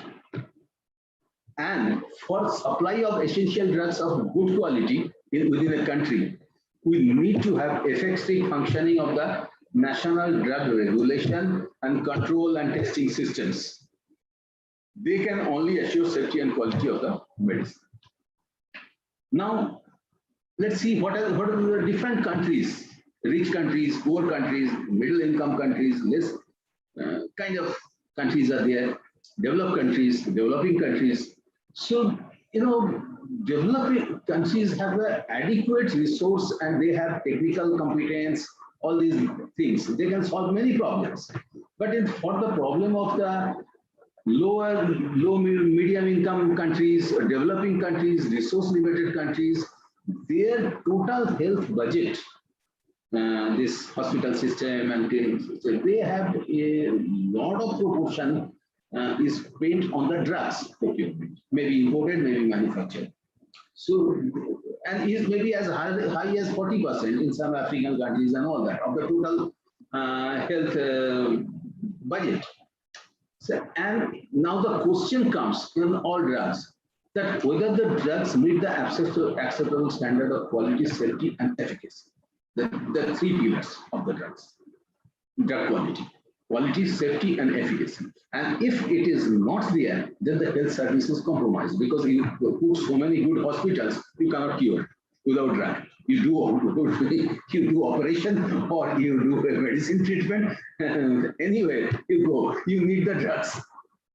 And for supply of essential drugs of good quality within a country, we need to have effective functioning of the national drug regulation and control and testing systems. They can only assure safety and quality of the medicine. Now, let's see what are the different countries, rich countries, poor countries, middle income countries, less kind of countries are there, developed countries, developing countries. So, you know, developing countries have an adequate resource and they have technical competence, all these things. They can solve many problems. But for the problem of the low medium income countries, developing countries, resource limited countries, their total health budget, this hospital system and clinic system, they have a lot of proportion is spent on the drugs procurement, maybe imported, maybe manufactured. So, and is maybe as high as 40% in some African countries and all that of the total health budget. So, and now the question comes in all drugs, that whether the drugs meet the acceptable standard of quality, safety, and efficacy. The three pillars of the drugs. Drug quality, safety, and efficacy. And if it is not there, then the health service is compromised, because you put so many good hospitals, you cannot cure without drug. You do operation or you do a medicine treatment. Anyway, you need the drugs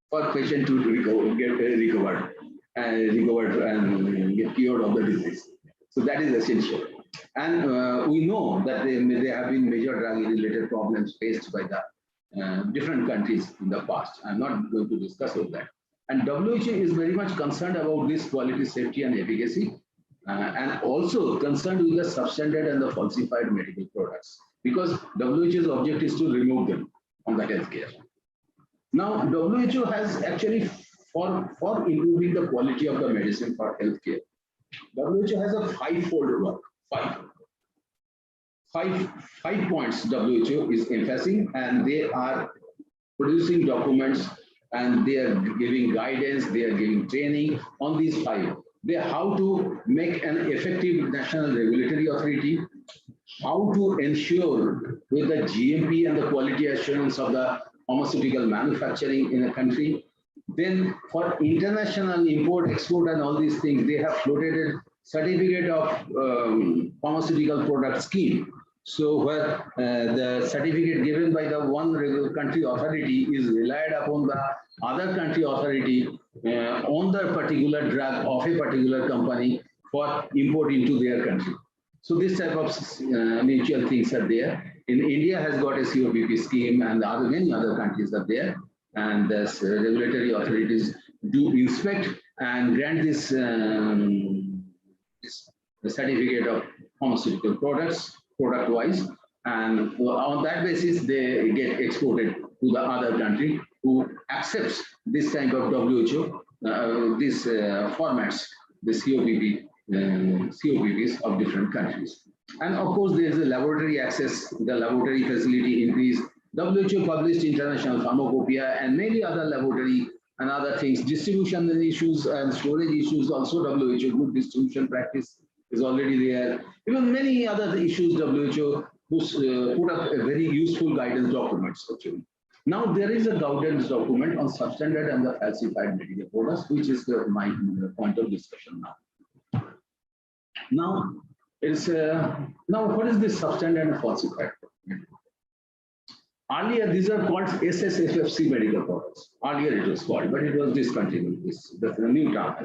for patient to get recovered and get cured of the disease. So that is essential. And we know that there have been major drug-related problems faced by the different countries in the past. I'm not going to discuss all that. And WHO is very much concerned about this quality, safety, and efficacy, and also concerned with the substandard and the falsified medical products, because WHO's object is to remove them from the healthcare. Now, WHO has actually, for improving the quality of the medicine for healthcare, WHO has a five-fold work. Five points WHO is emphasizing, and they are producing documents, and they are giving guidance, they are giving training on these five. how to make an effective national regulatory authority, how to ensure with the GMP and the quality assurance of the pharmaceutical manufacturing in a country. Then for international import, export and all these things, they have floated a certificate of pharmaceutical product scheme. So where the certificate given by the one country authority is relied upon the other country authority on the particular drug of a particular company for import into their country. So this type of mutual things are there. In India has got a COPP scheme, and many other countries are there. And the regulatory authorities do inspect and grant this, the certificate of pharmaceutical products, product-wise, and on that basis they get exported to the other country who accepts this kind of WHO, these formats, the COPPs of different countries. And of course, there is a laboratory access, the laboratory facility increase. WHO published international pharmacopoeia and many other laboratory and other things, distribution issues and storage issues, also WHO good distribution practice is already there. Even many other issues, WHO put up a very useful guidance documents actually. Now there is a guidance document on substandard and the falsified medical products, which is my point of discussion now. Now it's now what is this substandard and falsified? Earlier, these are called SSFFC medical products. Earlier it was called, but it was discontinued. That's a new term.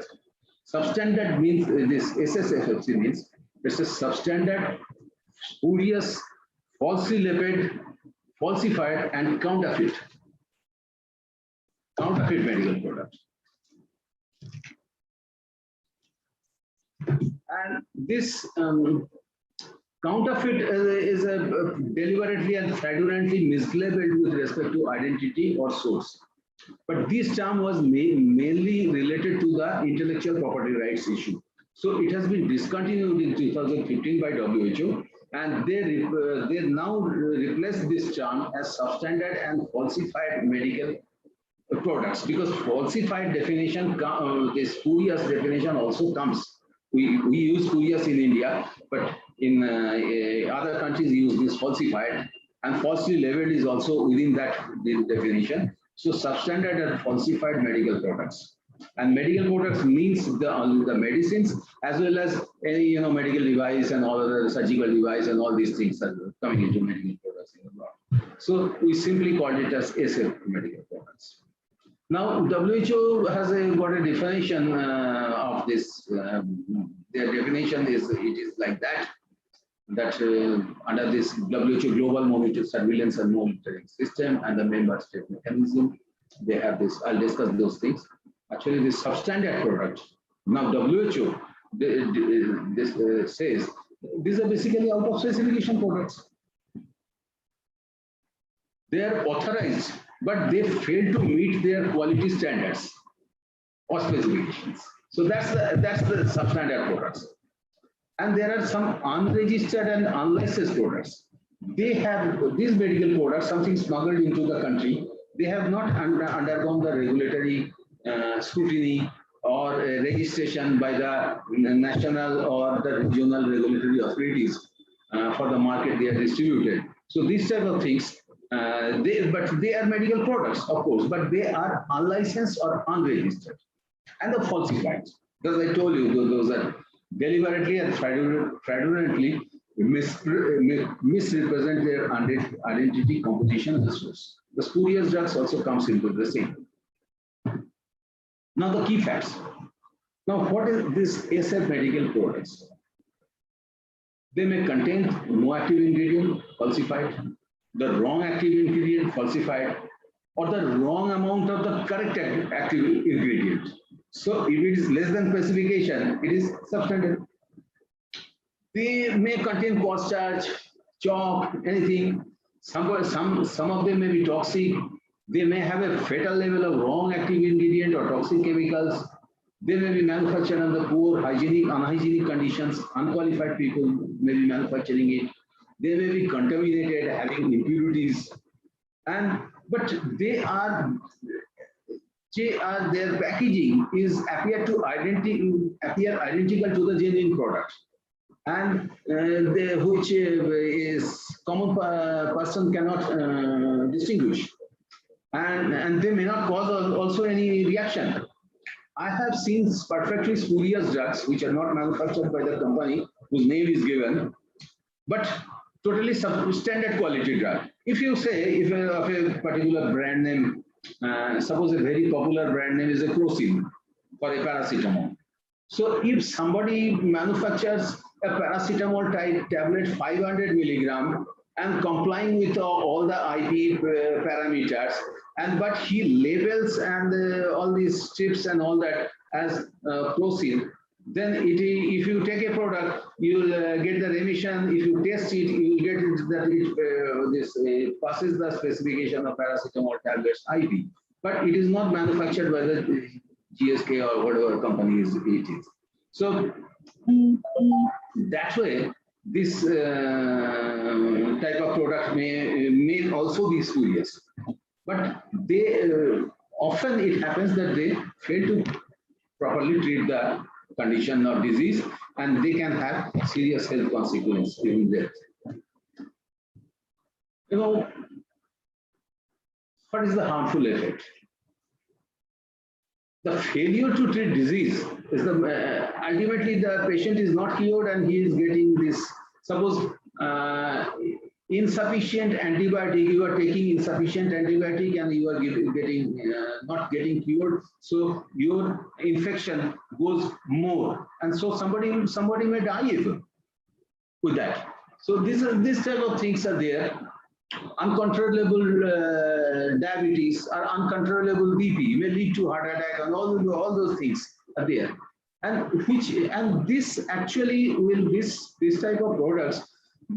Substandard means this SSFFC means it's a substandard, spurious, falsely labeled, falsified, and counterfeit medical products. And this counterfeit is deliberately and fraudulently mislabeled with respect to identity or source. But this term was mainly related to the intellectual property rights issue. So it has been discontinued in 2015 by WHO, and they now replace this term as substandard and falsified medical products, because falsified definition, this spurious definition also comes. We use spurious in India, but in other countries use this falsified, and falsely labeled is also within that definition. So substandard and falsified medical products. And medical products means the medicines as well as any medical device and all other surgical device and all these things are coming into medical products in the world. So we simply called it as SF medical products. Now WHO has got a definition of this. Their definition is like that under this WHO Global Monitoring Surveillance and Monitoring System and the member state mechanism, they have this. I'll discuss those things. Actually, this substandard product. Now WHO says these are basically out of specification products. They are authorized, but they fail to meet their quality standards or specifications. So that's the substandard products. And there are some unregistered and unlicensed products. They have these medical products, something smuggled into the country. They have not undergone the regulatory scrutiny or registration by the national or the regional regulatory authorities for the market they are distributed. So these type of things, but they are medical products, of course, but they are unlicensed or unregistered. And the falsified, because I told you, those are deliberately and fraudulently misrepresent their identity, composition, and the source. The spurious drugs also comes into the same. Now the key facts. Now what is this SF medical products? They may contain no active ingredient, falsified, the wrong active ingredient, falsified, or the wrong amount of the correct active ingredient. So if it is less than specification, it is substandard. They may contain cornstarch, chalk, anything. Some of them may be toxic. They may have a fatal level of wrong active ingredient or toxic chemicals. They may be manufactured under poor hygienic, unhygienic conditions. Unqualified people may be manufacturing it. They may be contaminated, having impurities. But they are their packaging appear identical to the genuine product, and which is common person cannot distinguish, and they may not cause also any reaction. I have seen perfectly spurious drugs which are not manufactured by the company whose name is given, but totally substandard quality drug. If you say, if of a particular brand name, suppose a very popular brand name is a Crocin for a paracetamol. So if somebody manufactures a paracetamol type tablet 500 milligram and complying with all the IP parameters, but he labels and all these strips and all that as Crocin, then if you take a product, you will get the remission. If you test it, you will get that it passes the specification of paracetamol tablets IP, but it is not manufactured by the GSK or whatever company it is. So that way, this type of product may also be spurious, but they often it happens that they fail to properly treat the condition or disease, and they can have serious health consequences, even death. You know, what is the harmful effect? The failure to treat disease is the ultimately the patient is not cured and he is getting this. Suppose insufficient antibiotic, you are taking insufficient antibiotic and you are getting not getting cured, so your infection goes more, and so somebody may die even with that. So this type of things are there. Uncontrollable diabetes or uncontrollable BP may lead to heart attack, and all those things are there. And this actually will this type of products,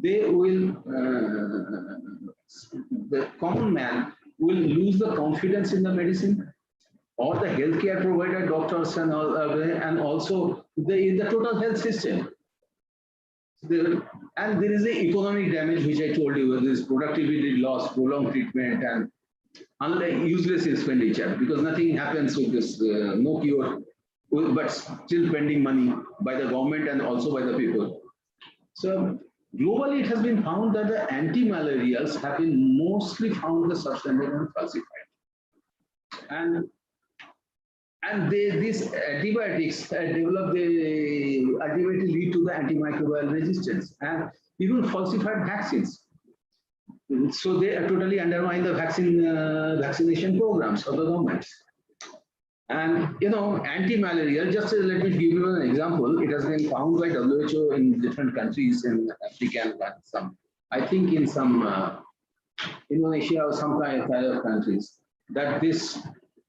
they will the common man will lose the confidence in the medicine or the healthcare provider, doctors and all, and also in the total health system. And there is the economic damage, which I told you, there is productivity loss, prolonged treatment, and useless expenditure, because nothing happens with this, no cure, but still spending money by the government and also by the people. So globally, it has been found that the anti-malarials have been mostly found the substandard and falsified. And these antibiotics ultimately lead to the antimicrobial resistance and even falsified vaccines. So they totally undermine the vaccination programs of the government. And you know, anti-malarial, just let me give you an example. It has been found by WHO in different countries in Africa and some, I think in some Indonesia or some kind of countries, that this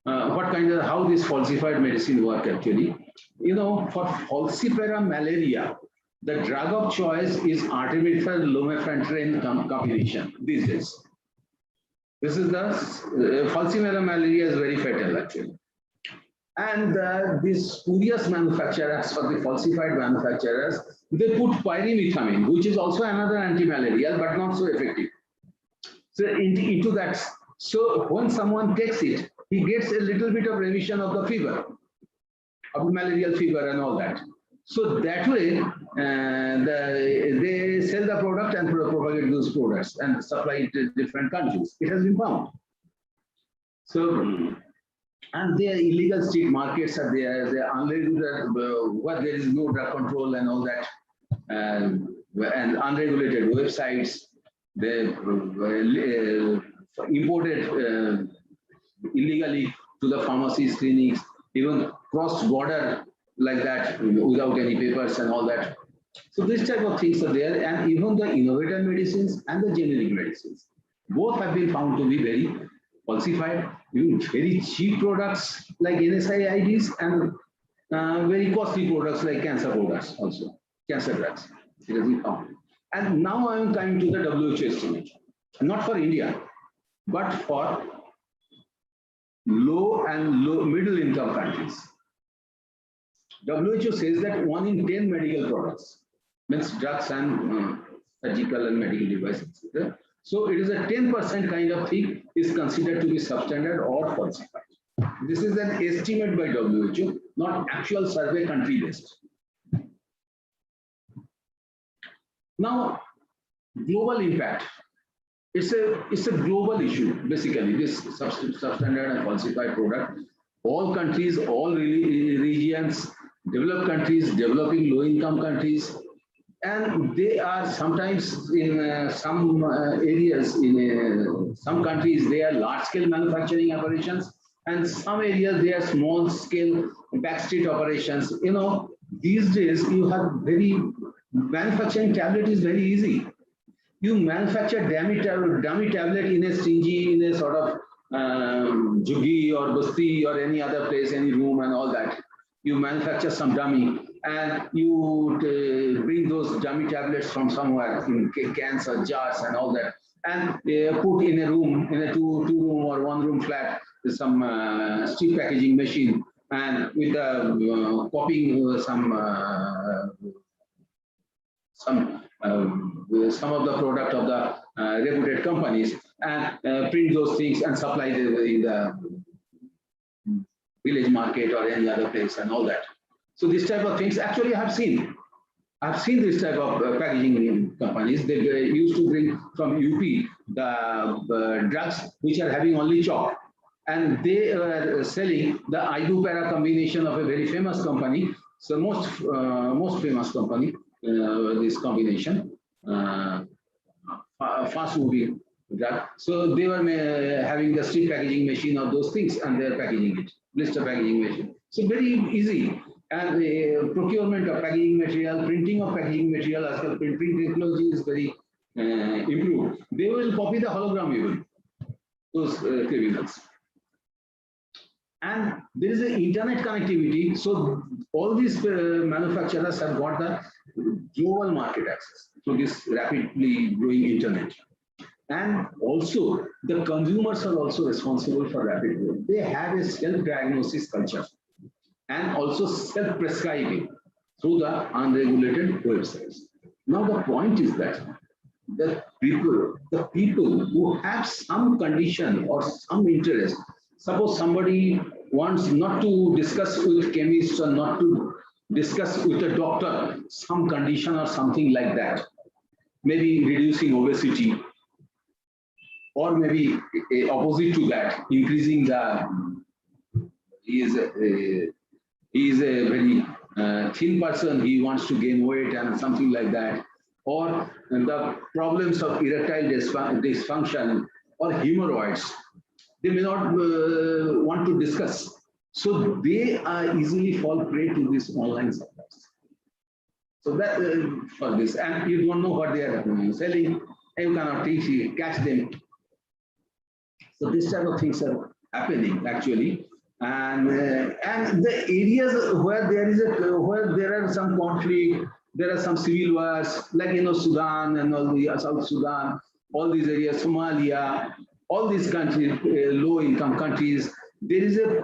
how this falsified medicine work actually. You know, for falciparum malaria, the drug of choice is artemether lumefantrine combination these days. This is the falciparum malaria is very fatal actually. And these spurious manufacturers, for the falsified manufacturers, they put pyrimethamine, which is also another anti-malarial, but not so effective. So into that, so when someone takes it, he gets a little bit of remission of the fever, of malarial fever and all that. So that way, they sell the product and propagate those products and supply it to different countries. It has been found. So, and their illegal street markets are there. They are unregulated, where there is no drug control and all that, and unregulated websites. They imported illegally to the pharmacies, clinics, even crossed border like that without any papers and all that. So this type of things are there, and even the innovator medicines and the generic medicines, both have been found to be very falsified, even very cheap products like NSAIDs and very costly products like cancer products also, cancer drugs. It has been found. And now I am coming to the WHO estimate, not for India, but for low and middle income countries. WHO says that 1 in 10 medical products, means drugs and surgical and medical devices. So it is a 10% kind of thing is considered to be substandard or falsified. This is an estimate by WHO, not actual survey country based. Now, global impact. It's a global issue, basically, this substandard and falsified product. All countries, all regions, developed countries, developing low-income countries, and they are sometimes in some areas, in some countries, they are large-scale manufacturing operations, and some areas, they are small-scale backstreet operations. You know, these days, you have manufacturing tablet is very easy. You manufacture dummy tablet in a stingy, in a sort of Juggi or Basti or any other place, any room and all that. You manufacture some dummy and you bring those dummy tablets from somewhere in cans or jars and all that, and put in a room, in a two-room or one-room flat with some street packaging machine, and with copying some of the product of the reputed companies, and print those things and supply them in the village market or any other place and all that. So this type of things, actually I've seen this type of packaging companies. They used to bring from UP the drugs which are having only chalk, and they are selling the Idupara combination of a very famous company, so most famous company, this combination, fast moving drug. So they were having the street packaging machine of those things, and they're packaging it, blister packaging machine. So very easy. And the procurement of packaging material, printing of packaging material, as well, printing technology is very improved. They will copy the hologram even, those criminals. And there is an internet connectivity, so all these manufacturers have got the global market access to this rapidly growing internet. And also, the consumers are also responsible for rapid growth. They have a self-diagnosis culture and also self-prescribing through the unregulated websites. Now, the point is that the people who have some condition or some interest, suppose somebody wants not to discuss with chemists or not to discuss with a doctor some condition or something like that, maybe reducing obesity, or maybe opposite to that, increasing the, he is a very thin person, he wants to gain weight and something like that, or the problems of erectile dysfunction or hemorrhoids, they may not want to discuss. So they easily fall prey to these online supplies. So that for this, and you don't know what they are selling, and you cannot catch them. So this type of things are happening actually, and the areas where there are some conflict, there are some civil wars, like Sudan and all the South Sudan, all these areas, Somalia, all these countries, low-income countries, there is a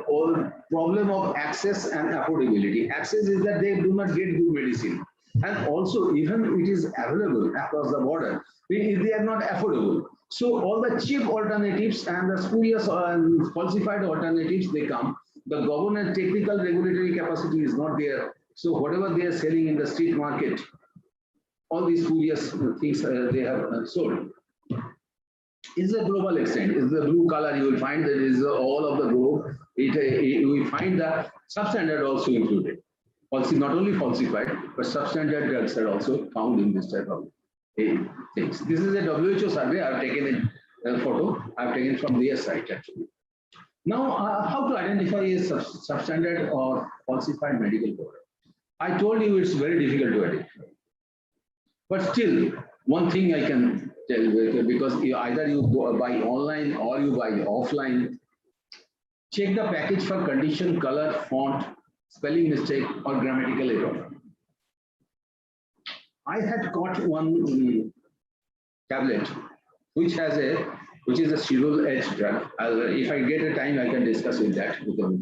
problem of access and affordability. Access is that they do not get good medicine, and also even it is available across the border, they are not affordable. So all the cheap alternatives and the spurious and falsified alternatives, they come. The government technical regulatory capacity is not there. So whatever they are selling in the street market, all these spurious things they have sold. Is a global extent. Is the blue color, you will find that is all of the globe. We find the substandard also included. Also, not only falsified, but substandard drugs are also found in this type of things. This is a WHO survey. I have taken a photo. I have taken from their site actually. Now, how to identify a substandard or falsified medical product? I told you it's very difficult to identify. But still, one thing I can tell you, because either you go buy online or you buy offline, check the package for condition, color, font, spelling mistake, or grammatical error. I had got one tablet which is a steroid edge drug. If I get a time, I can discuss with that, because I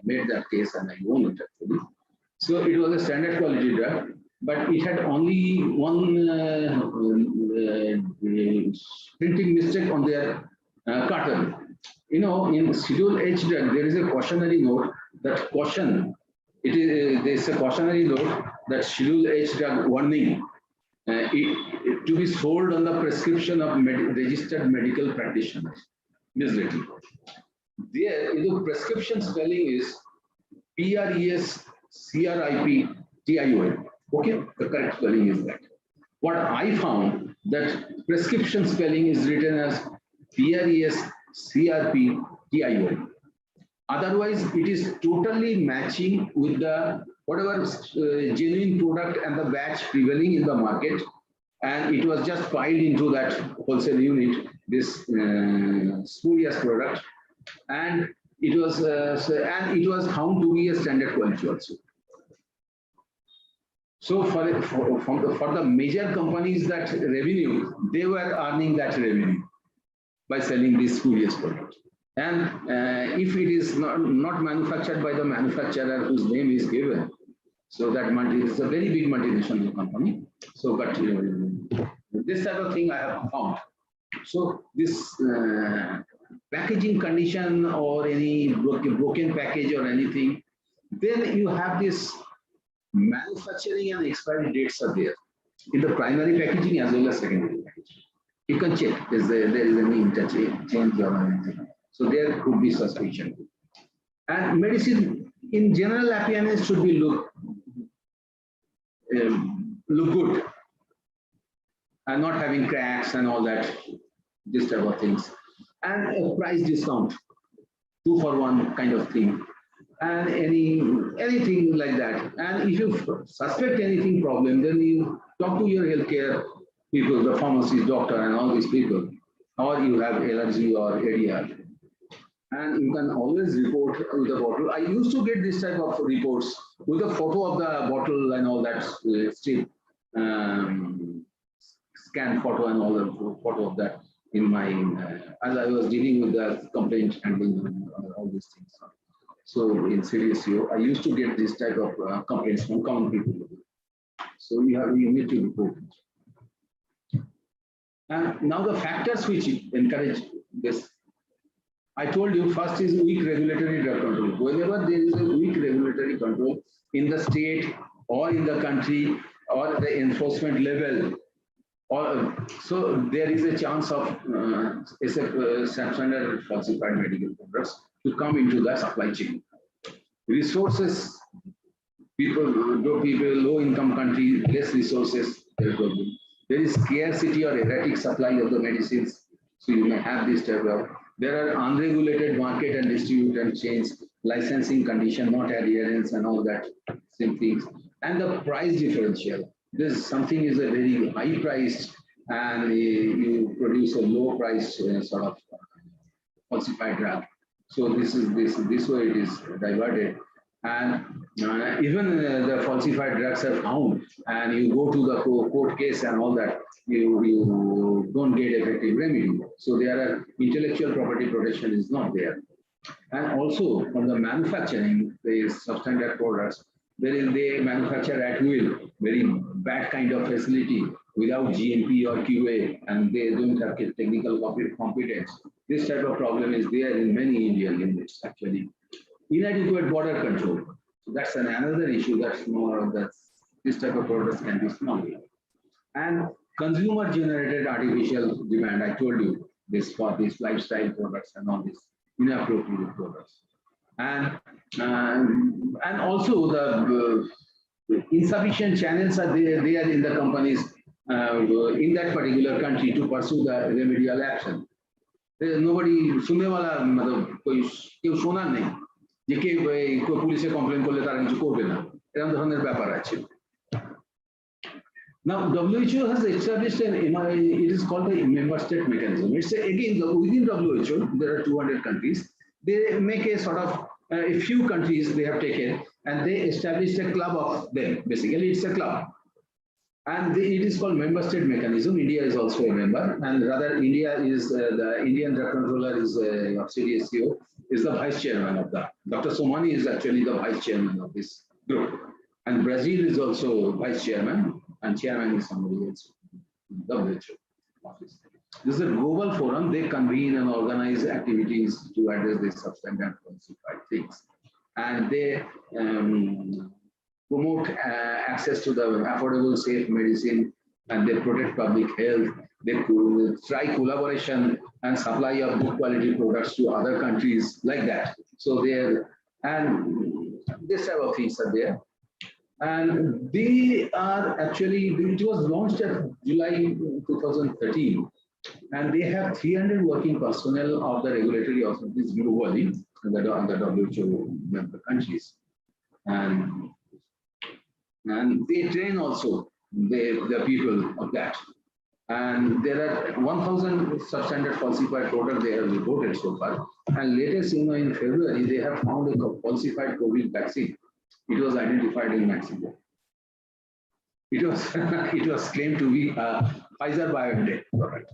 made that case and I own it actually. So it was a standard quality drug, but it had only one printing mistake on their carton. you know, in Schedule H drug, there is a cautionary note that caution, there's a cautionary note that Schedule H drug warning to be sold on the prescription of registered medical practitioners. This little. There, the prescription spelling is PRESCRIPTION. Okay, the correct spelling is that. What I found that prescription spelling is written as PRESCRPTION. Otherwise, it is totally matching with the whatever genuine product and the batch prevailing in the market, and it was just filed into that wholesale unit, this spurious product, and it was found to be a standard quality also. So for the major companies, that revenue, they were earning that revenue by selling this spurious product. And if it is not manufactured by the manufacturer whose name is given, so that is a very big multinational company. So, but this type of thing I have found. So this packaging condition or any broken package or anything, then you have this manufacturing and expiry dates are there in the primary packaging as well as secondary packaging. You can check if there is any interchange or anything. So there could be suspicion. And medicine in general appearance should be look good and not having cracks and all that, this type of things. And a price discount, 2 for 1 kind of thing, and anything like that. And if you suspect anything problem, then you talk to your healthcare people, the pharmacist, doctor, and all these people, or you have allergy or ADR. And you can always report with the bottle. I used to get this type of reports with a photo of the bottle and all that strip, scan photo and all the photo of that in my, as I was dealing with the complaint handling all these things. So in CDSU, I used to get this type of complaints from common people. So you need to report it. And now the factors which encourage this. I told you first is weak regulatory drug control. Whenever there is a weak regulatory control in the state or in the country or the enforcement level, or so there is a chance of substandard falsified medical products to come into the supply chain. Resources, people, low income country, less resources, there is scarcity or erratic supply of the medicines. So you may have this type of. There are unregulated market and distributor chains, licensing condition, not adherence and all that same things. And the price differential. This something is a very high priced and you produce a low price sort of falsified drug. So this way it is diverted. And even the falsified drugs are found and you go to the court case and all that, you don't get effective remedy. So there are intellectual property protection is not there. And also from the manufacturing, there is substandard products. They manufacture at will, very bad kind of facility without GMP or QA, and they don't have technical competence. This type of problem is there in many Indian units actually. Inadequate border control. So that's another issue that's more this type of products can be small. And consumer generated artificial demand. I told you this for these lifestyle products and all these inappropriate products. And also the insufficient channels are there in the companies in that particular country to pursue the remedial action. There is nobody सुनने वाला मतलब कोई शोना नहीं যে কে পুলিশে complain করলে তারা কিছু করবে না এরকম ধরনের ব্যাপার আছে Now WHO has established it is called the member state mechanism. It's again within WHO there are 200 countries. They make a sort of a few countries they have taken and they established a club of them. Basically it's a club. And it is called member state mechanism. India is also a member, and rather India is the Indian drug controller is of CDSCO is the vice chairman of that. Dr. Somani is actually the vice chairman of this group, and Brazil is also vice chairman, and chairman is somebody else, WHO office. This is a global forum. They convene and organize activities to address these substandard falsified things. And they promote access to the affordable, safe medicine, and they protect public health. They try collaboration and supply of good quality products to other countries like that. So and this type of things are there. And they are actually, it was launched at July 2013. And they have 300 working personnel of the regulatory authorities globally, the WHO member countries. And they train also the people of that. And there are 1,000 substandard falsified products they have reported so far. And latest, in February, they have found a falsified COVID vaccine. It was identified in Mexico. It was it was claimed to be Pfizer BioNTech product.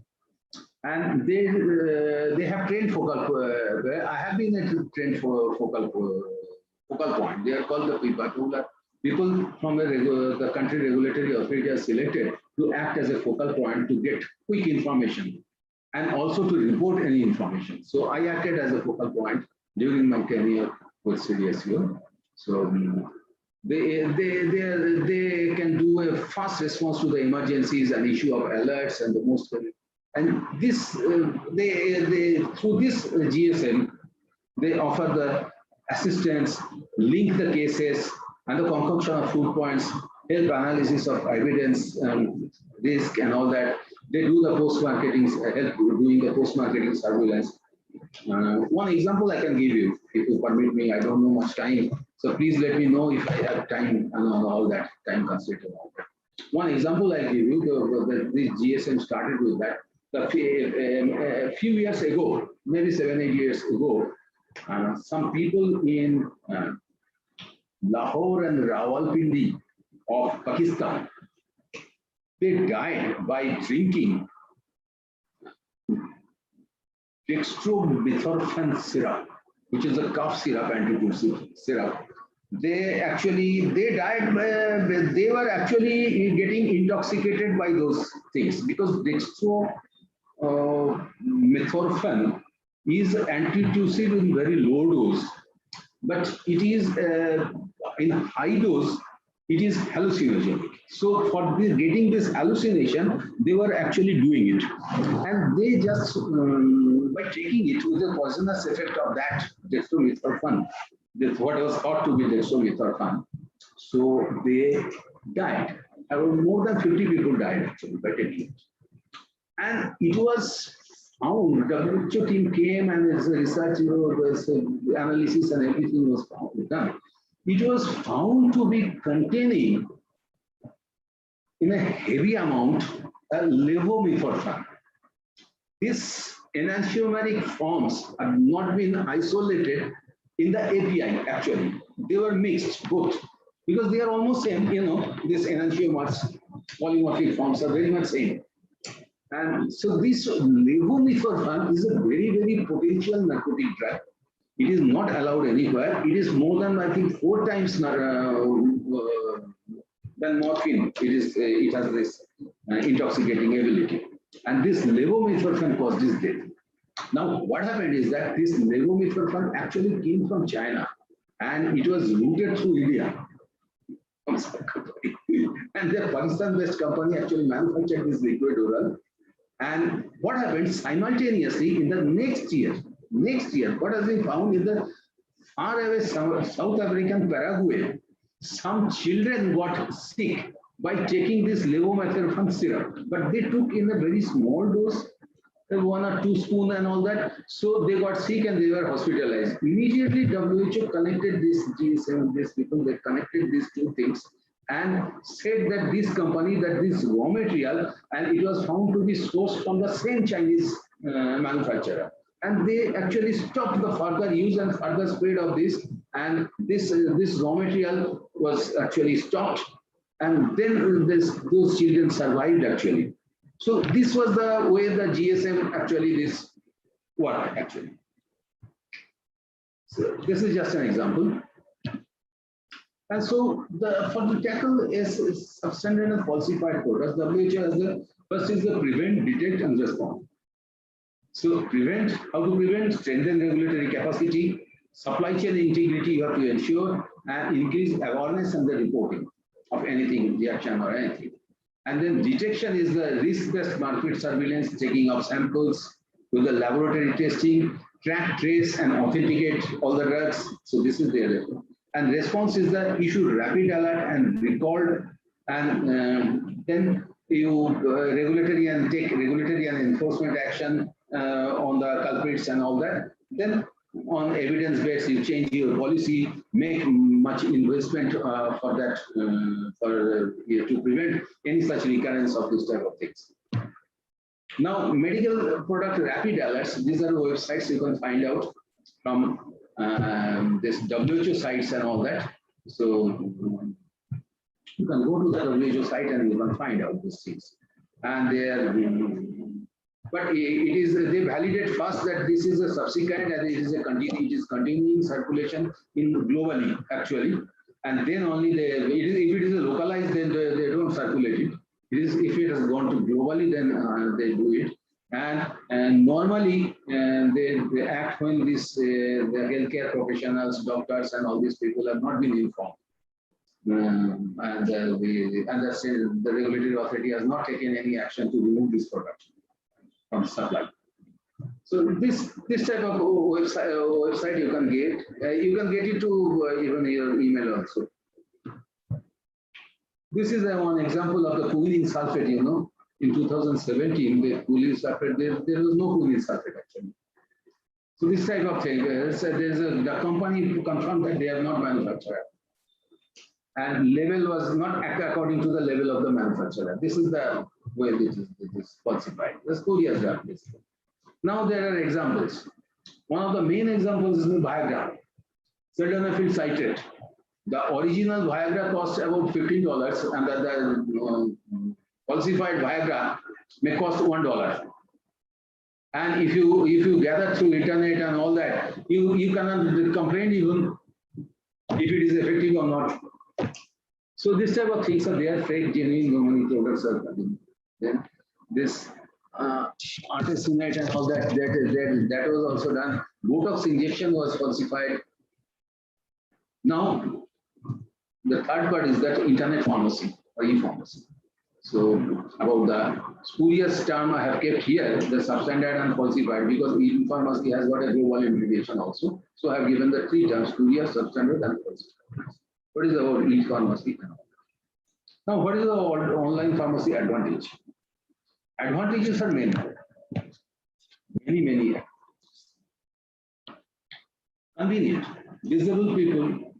And they have trained focal. I have been trained for focal point. They are called the people from the country regulatory authority are selected to act as a focal point to get quick information and also to report any information. So I acted as a focal point during my tenure with CDSU. So they can do a fast response to the emergencies and issue of alerts and the most. And this through this GSM, they offer the assistance, link the cases, and the concoction of food points, help analysis of evidence, risk, and all that. They do the post-marketing, help doing the post-marketing surveillance. One example I can give you, if you permit me, I don't know much time, so please let me know if I have time and all that, time constraint and all that. One example I give you, this GSM started with that. A few years ago, maybe 7-8 years ago, some people in Lahore and Rawalpindi of Pakistan, they died by drinking dextromethorphan syrup, which is a cough syrup, antitussive syrup. They died, they were actually getting intoxicated by those things because dextromethorphan is antitussive in very low dose, but it is in high dose, it is hallucinogenic. So for getting this hallucination, they were actually doing it. And they just, by taking it with the poisonous effect of that dextromethorphan, that's what was thought to be dextromethorphan. So they died. More than 50 people died actually by taking it. And it was found, WHO team came and its research, analysis and everything was done. It was found to be containing in a heavy amount levomethorphan. These enantiomeric forms have not been isolated in the API actually. They were mixed both because they are almost same, these enantiomers, polymorphic forms are very much same. And so this levomethorphan is a very, very potential narcotic drug. It is not allowed anywhere. It is more than, I think, 4 times than morphine. It has this intoxicating ability. And this levomethorphan caused this death. Now, what happened is that this levomethorphan actually came from China and it was routed through India. And the Pakistan-based company actually manufactured this liquid oral. And what happened simultaneously in the next year, what has been found in the far away South African Paraguay, some children got sick by taking this levomethorphan syrup, but they took in a very small dose, 1 or 2 spoons and all that. So they got sick and they were hospitalized. Immediately WHO connected these people, they connected these 2 things and said that this company, that this raw material, and it was found to be sourced from the same Chinese manufacturer. And they actually stopped the further use and further spread of this, and this raw material was actually stopped, and then those children survived actually. So this was the way the GSM actually this worked actually. So this is just an example. And so for the tackle is substandard and falsified products, WHO has first is the prevent, detect, and respond. So how to prevent, strengthen regulatory capacity, supply chain integrity you have to ensure, and increase awareness and the reporting of anything, reaction or anything. And then detection is the risk-based market surveillance, taking of samples, to the laboratory testing, track, trace, and authenticate all the drugs. So this is the other. And response is the issue rapid alert and recalled, and then you regulatory and enforcement action on the culprits and all that. Then on evidence base, you change your policy, make much investment for that, to prevent any such recurrence of this type of things. Now, medical product rapid alerts, these are websites you can find out from this WHO sites and all that. So you can go to the WHO site and you can find out these things. And they are, but they validate first that this is a subsequent and it is continuing circulation in globally actually, and then only if it is a localized, then they don't circulate it. If it has gone to globally, then they do it. And normally they act when the healthcare professionals, doctors, and all these people have not been informed. And the regulatory authority has not taken any action to remove this product from supply. So this type of website you can get it to even your email also. This is one example of the cumulin sulfate. You know, in 2017, the cumulin sulfate, there was no cumulin sulfate actually. So this type of thing, the company confirmed that they have not manufactured, and level was not according to the level of the manufacturer. This is the way it is falsified. The spurious drug. Now there are examples. One of the main examples is the Viagra, sildenafil citrate. The original Viagra costs about $15, and the falsified Viagra may cost $1. And if you gather through internet and all that, you cannot complain even if it is effective or not. So this type of things are there. Fake, genuine, normally products are coming. Then this artesunate and all that was also done. Botox injection was falsified. Now, the third part is that internet pharmacy or e-pharmacy. So about the spurious term I have kept here, the substandard and falsified, because e-pharmacy has got a global implication also. So I have given the three terms: spurious, substandard, and falsified. What is about e-pharmacy? Now, what is the online pharmacy advantage? Advantages are many. Convenient. Disabled people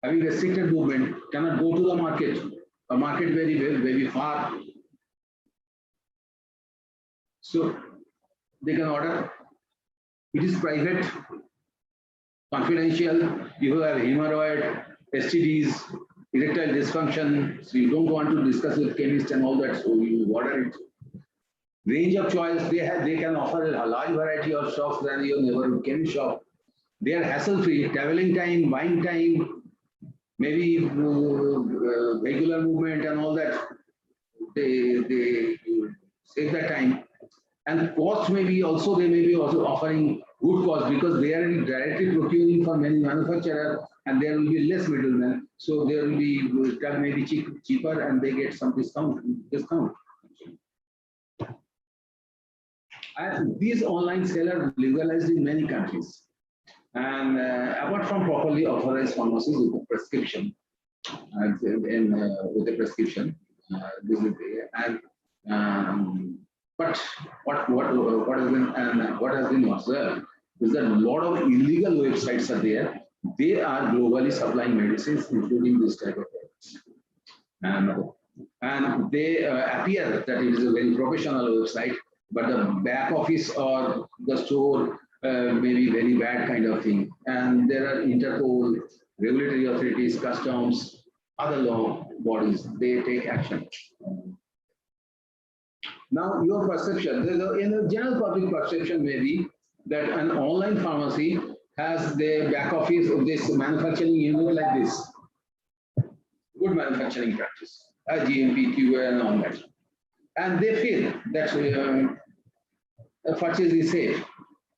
having restricted movement cannot go to the market. A market very far. So they can order. It is private, confidential. You have hemorrhoid, STDs, erectile dysfunction. So you don't want to discuss with chemist and all that. So you order it. Range of choice. They can offer a large variety of shops than your neighborhood chemist shop. They are hassle-free. Traveling time, buying time, maybe regular movement and all that. They save that time. And cost may be also, they may be also offering good cost because they are directly procuring from many manufacturers and there will be less middlemen. So there will be drug may be cheaper and they get some discount. And these online sellers are legalized in many countries. And apart from properly authorized pharmacies with a prescription, but what has been observed is that a lot of illegal websites are there. They are globally supplying medicines, including this type of products. And they appear that it is a very professional website, but the back office or the store may be very bad kind of thing. And there are Interpol, regulatory authorities, customs, other law bodies, they take action. Now, your perception, in the general public perception may be that an online pharmacy has the back office of this manufacturing unit like this. Good manufacturing practice, GMP, QA and all that. And they feel that purchase is safe.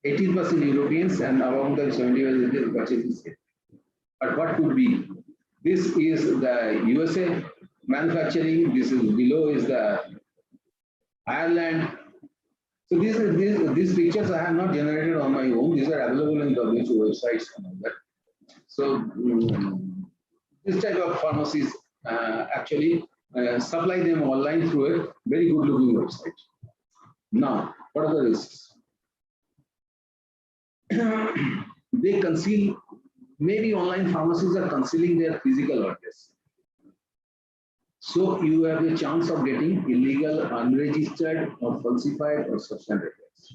18% Europeans and among them 70% purchase is safe. But what could be? This is the USA manufacturing. This is below is the Ireland. So these pictures I have not generated on my own. These are available in WHO websites and all that. So this type of pharmacies actually supply them online through a very good looking website. Now, what are the risks? They conceal, maybe online pharmacies are concealing their physical address. So you have a chance of getting illegal, unregistered or falsified or substandard drugs.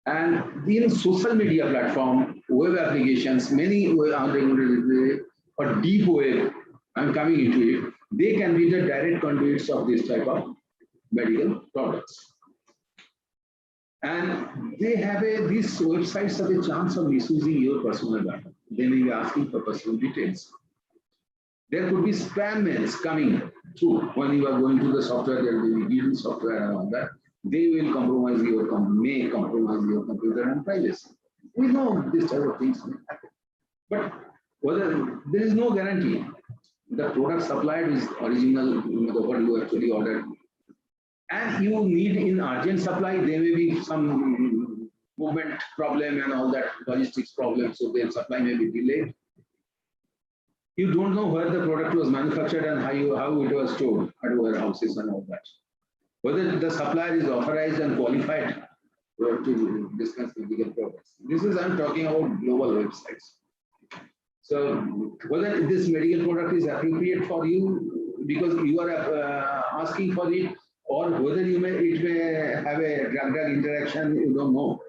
And in social media platform, web applications, many unregulated or deep web, I'm coming into it, they can be the direct conduits of this type of medical products. And they have these websites have a chance of misusing your personal data. They may be asking for personal details. There could be spam mails coming through when you are going to the software, there will be hidden software and all that. They will compromise your may compromise your computer and privacy. We know this type of things may happen. But whether there is no guarantee the product supplied is original, what you actually ordered. And you need in urgent supply, there may be some movement problem and all that logistics problem, so their supply may be delayed. You don't know where the product was manufactured and how it was stored at warehouses and all that. Whether the supplier is authorized and qualified to discuss medical products. This is, I'm talking about global websites. So whether this medical product is appropriate for you because you are asking for it, or whether it may have a drug-drug interaction, you don't know.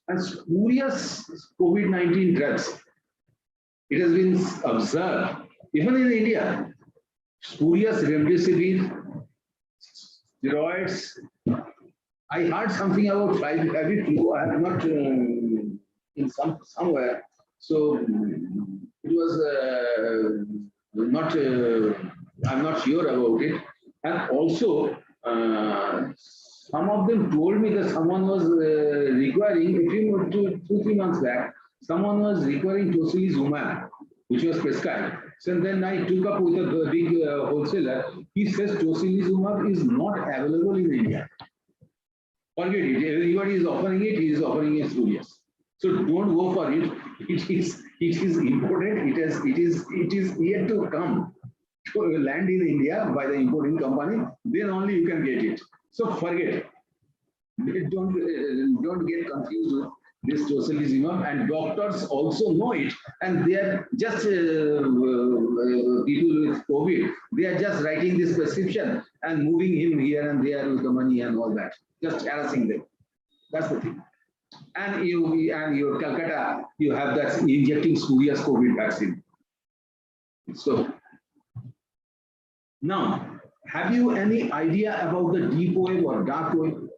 And spurious COVID-19 drugs, it has been observed, even in India, spurious remdesivir, steroids. I heard something about 5-habit flu. I have not in somewhere. So it was not. I'm not sure about it. And also, some of them told me that someone was requiring, a few 2-3 months back, someone was requiring tocilizumab, which was prescribed. So then I took up with a big wholesaler. He says tocilizumab is not available in India. Forget it. Everybody is offering it. He is offering it spurious. So don't go for it. It is imported. It is yet to come to land in India by the importing company. Then only you can get it. So forget it. Don't get confused with this tocilizumab, and doctors also know it, and they are just people with COVID. They are just writing this prescription and moving him here and there with the money and all that, just harassing them. That's the thing. And your Calcutta, you have that injecting spurious COVID vaccine. So now, have you any idea about the deep web or dark web?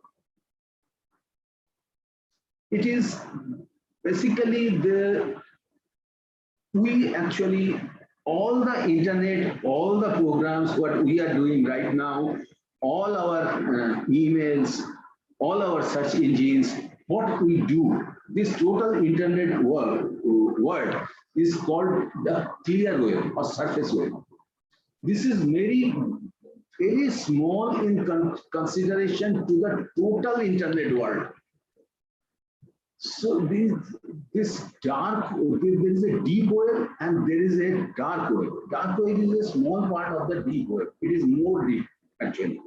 It is basically all the internet, all the programs, what we are doing right now, all our emails, all our search engines, what we do, this total internet world is called the clear web or surface web. This is very small in consideration to the total internet world. So this dark, there is a deep web and there is a dark web. Dark web is a small part of the deep web. It is more deep actually.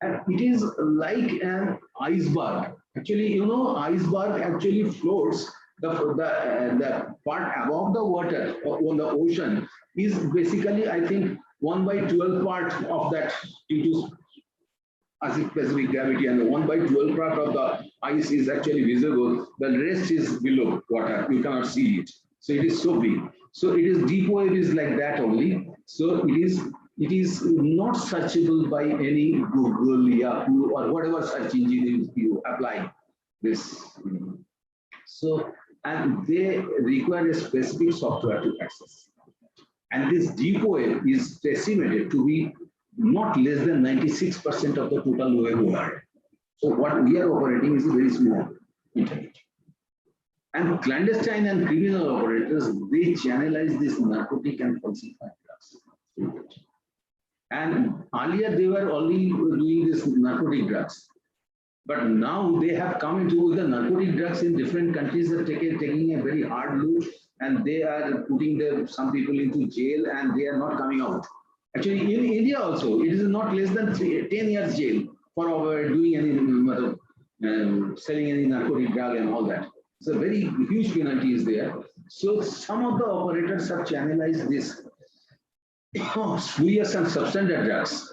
And it is like an iceberg. Actually, you know, iceberg actually floats. The part above the water on the ocean is basically, I think, 1/12 part of that due to specific gravity, and the 1/12 part of the ice is actually visible. The rest is below water. You cannot see it. So it is so big. So it is deep web is like that only. So it is not searchable by any Google, Yahoo, or whatever search engine you apply this. So, and they require a specific software to access. And this deep web is estimated to be not less than 96% of the total web world. So what we are operating is a very small internet. And clandestine and criminal operators, they channelize this narcotic and falsified drugs. And earlier they were only doing this narcotic drugs. But now they have come into the narcotic drugs in different countries are taking a very hard look, and they are putting some people into jail and they are not coming out. Actually, in India also, it is not less than 10 years jail for doing any selling any narcotic drug and all that. So very huge penalty is there. So some of the operators have channelized this spurious and substandard drugs,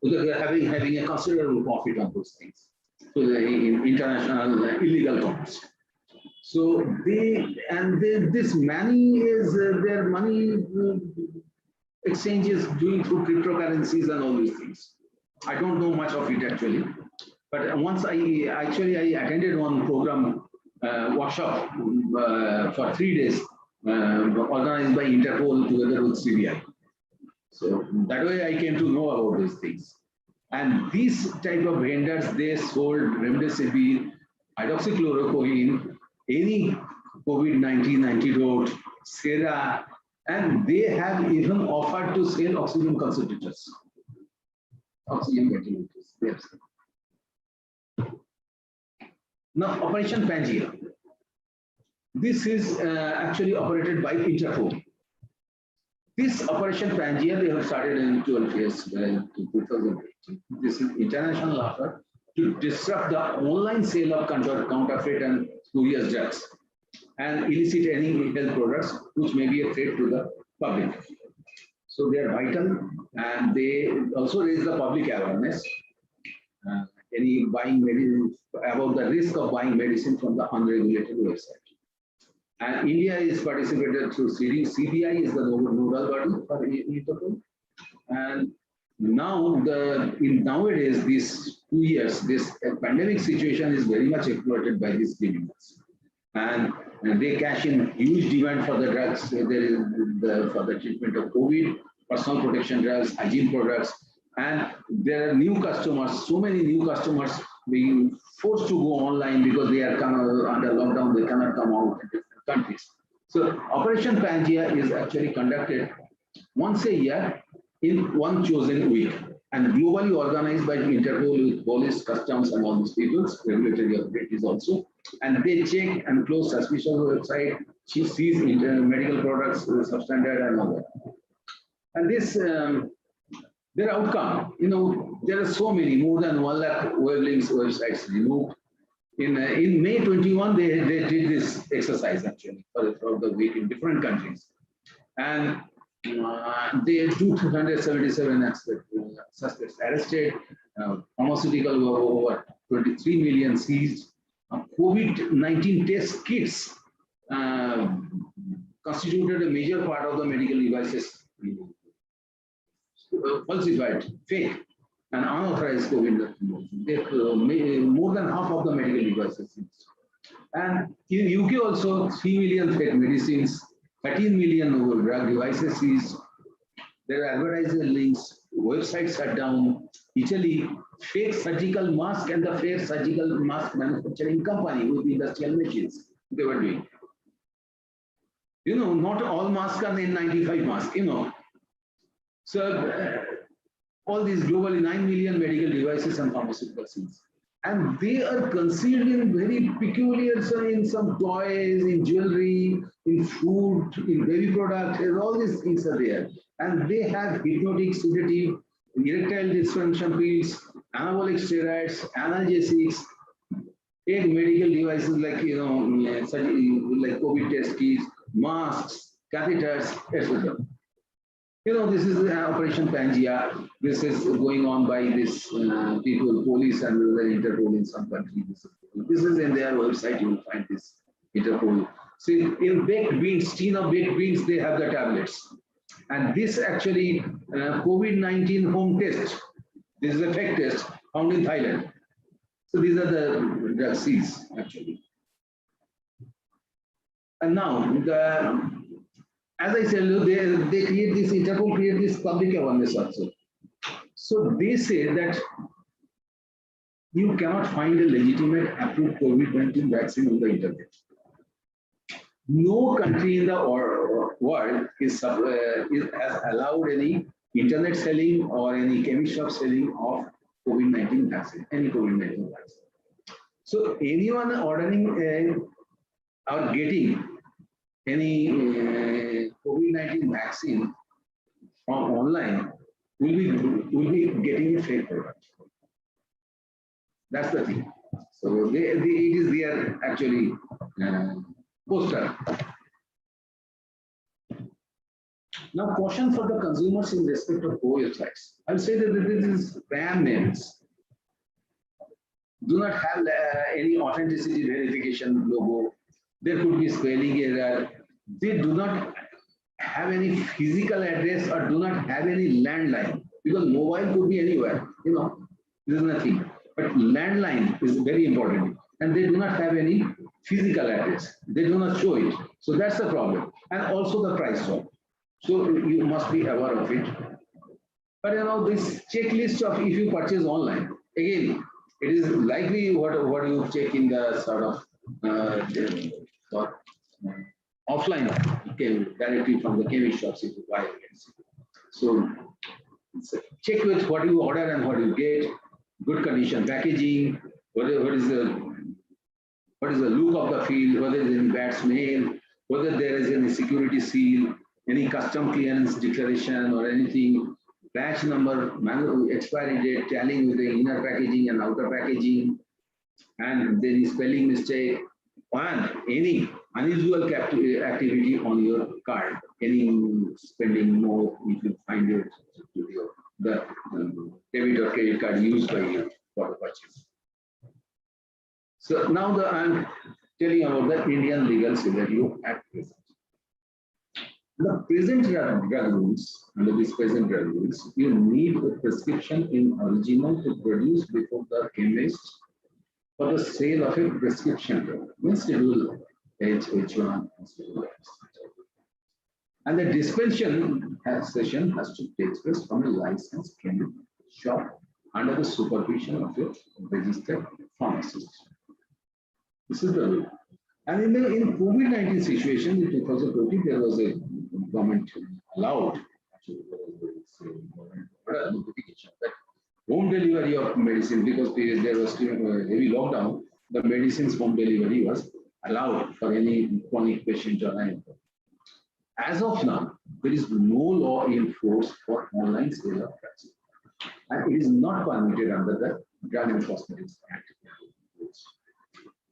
because they are having a considerable profit on those things. So the international illegal commerce. So this money is their money exchanges doing through cryptocurrencies and all these things. I don't know much of it actually, but once I attended one program workshop for 3 days organized by Interpol together with CBI. So that way I came to know about these things. And these type of vendors, they sold remdesivir, hydroxychloroquine, any COVID-19 antidote, Sera, and they have even offered to sell oxygen concentrators. Oxygen ventilators. Yes. Now, Operation Pangea. This is actually operated by Interpol. This Operation Pangea, they have started in 12 years, 2018. This is international effort to disrupt the online sale of counterfeit and spurious drugs and elicit any health products which may be a threat to the public. So they are vital, and they also raise the public awareness. Any buying medicine about the risk of buying medicine from the unregulated website. And India is participated through CBI is the nodal body for Interpol. And now nowadays these 2 years, this pandemic situation is very much exploited by these criminals. And they cash in huge demand for the drugs. There is for the treatment of COVID, personal protection drugs, hygiene products, and there are new customers. So many new customers being forced to go online because they are under lockdown. They cannot come out in different countries. So Operation Pangea is actually conducted once a year in one chosen week, and globally organized by Interpol with police, customs, and all these people, regulatory authorities also. And they check and close suspicious website, seize medical products, substandard, and all that. And this, their outcome, there are so many, more than 1 lakh web links websites removed. In May 21, they did this exercise actually for the week in different countries. And they had 277 suspects arrested, pharmaceutical over 23 million seized, COVID-19 test kits constituted a major part of the medical devices, falsified, fake, and unauthorized COVID-19. More than half of the medical devices seized. And in UK also, 3 million fake medicines, 13 million drug devices seized. There are advertising links, websites shut down. Italy, fake surgical mask and the fake surgical mask manufacturing company with industrial machines they were doing. Not all masks are N95 masks, So all these globally 9 million medical devices and pharmaceuticals. And they are concealed in very peculiar, in some toys, in jewelry, in food, in baby products, all these things are there. And they have hypnotic, sedative, erectile dysfunction pills, anabolic steroids, analgesics, take medical devices like, like COVID test kits, masks, catheters, etc. This is Operation Pangea. This is going on by this people, police and the Interpol in some countries. This is in their website, you will find this Interpol. See, in baked beans, tin of baked beans, they have the tablets. And this actually, COVID-19 home test, this is a fake test found in Thailand. So these are the drug seized, actually. And now, as I said, they create this, Interpol create this public awareness also. So they say that you cannot find a legitimate approved COVID-19 vaccine on the internet. No country in the world has allowed any internet selling or any chemist shop selling of COVID-19 vaccine, any COVID-19 vaccine. So anyone ordering or getting any COVID-19 vaccine from online will be getting a fake product. That's the thing. So it is their actually poster. Now, caution for the consumers in respect of websites. I will say that this is spam mails. Do not have any authenticity verification logo. There could be spelling error. They do not have any physical address or do not have any landline, because mobile could be anywhere. You know, this is nothing. But landline is very important, and they do not have any physical address. They do not show it. So that's the problem, and also the price drop. So you must be aware of it. But you know, this checklist of if you purchase online, again, it is likely what you check in the sort of offline directly from the chemist shops if you buy. So check with what you order and what you get. Good condition packaging. What is the look of the field? Whether there is any bad smell? Whether there is any security seal, any custom clearance declaration or anything. Batch number, expiry date, tallying with the inner packaging and outer packaging, and there is spelling mistake, and any unusual activity on your card, any spending more if you find the debit or credit card used by you for the purchase. So now I'm telling about the Indian legal scenario at present. The present drug rules, under this present drug rules, you need a prescription in original to produce before the chemist for the sale of a prescription drug, means schedule H, H1, and the dispensation session has to take place from a licensed chemist shop under the supervision of a registered pharmacist. This is the rule. And in COVID-19 situation in 2020, there was a government allowed actually notification that home delivery of medicine, because there was still a heavy lockdown, the medicines home delivery was allowed for any chronic patient or anything. As of now, there is no law in force for online sale of drugs, and it is not permitted under the Drug and Cosmetics Act.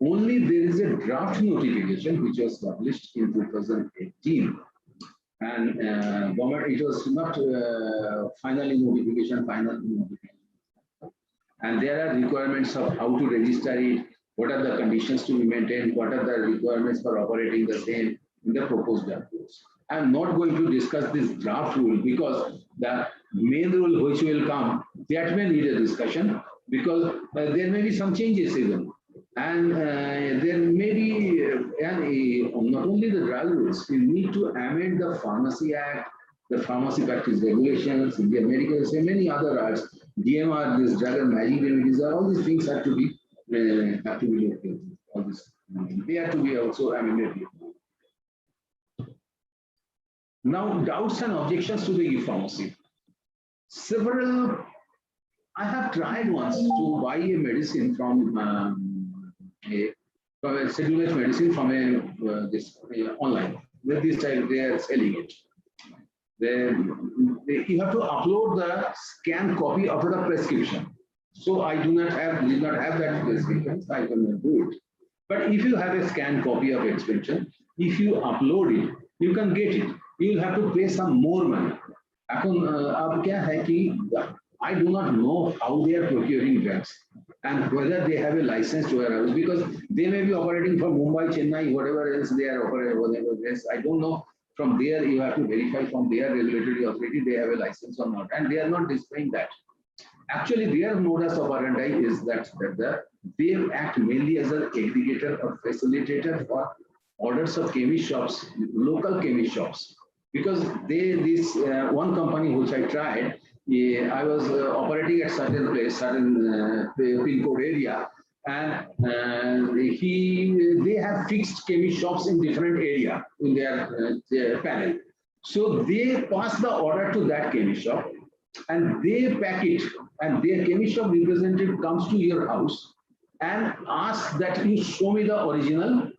Only there is a draft notification which was published in 2018, and government, it was not final notification, and there are requirements of how to register it, what are the conditions to be maintained, what are the requirements for operating the same in the proposed draft rules. I am not going to discuss this draft rule because the main rule which will come, that may need a discussion, because there may be some changes even. And there may be, not only the drug rules, we need to amend the Pharmacy Act, the Pharmacy Practice Regulations, Indian Medical, so many other acts, DMR, this drug and magic remedies, all these things have to be all this, they have to be also amended. Now, doubts and objections to the e-pharmacy. I have tried once to buy a medicine from a scheduled medicine from online. With this type, they are selling it. You have to upload the scanned copy of the prescription. So I did not have that prescription, so I cannot do it. But if you have a scanned copy of prescription, if you upload it, you can get it. You will have to pay some more money. I do not know how they are procuring drugs and whether they have a licensed warehouse, because they may be operating from Mumbai, Chennai, whatever else they are operating, whatever else. I don't know. From there, you have to verify from their regulatory authority they have a license or not, and they are not displaying that. Actually, their modus operandi is that they act mainly as an aggregator or facilitator for orders of chemist shops, local chemist shops, because this one company which I tried, I was operating at certain place, certain pin code area, and they have fixed chemist shops in different area in their panel. So they pass the order to that chemist shop, and they pack it, and their chemist shop representative comes to your house and asks that you show me the original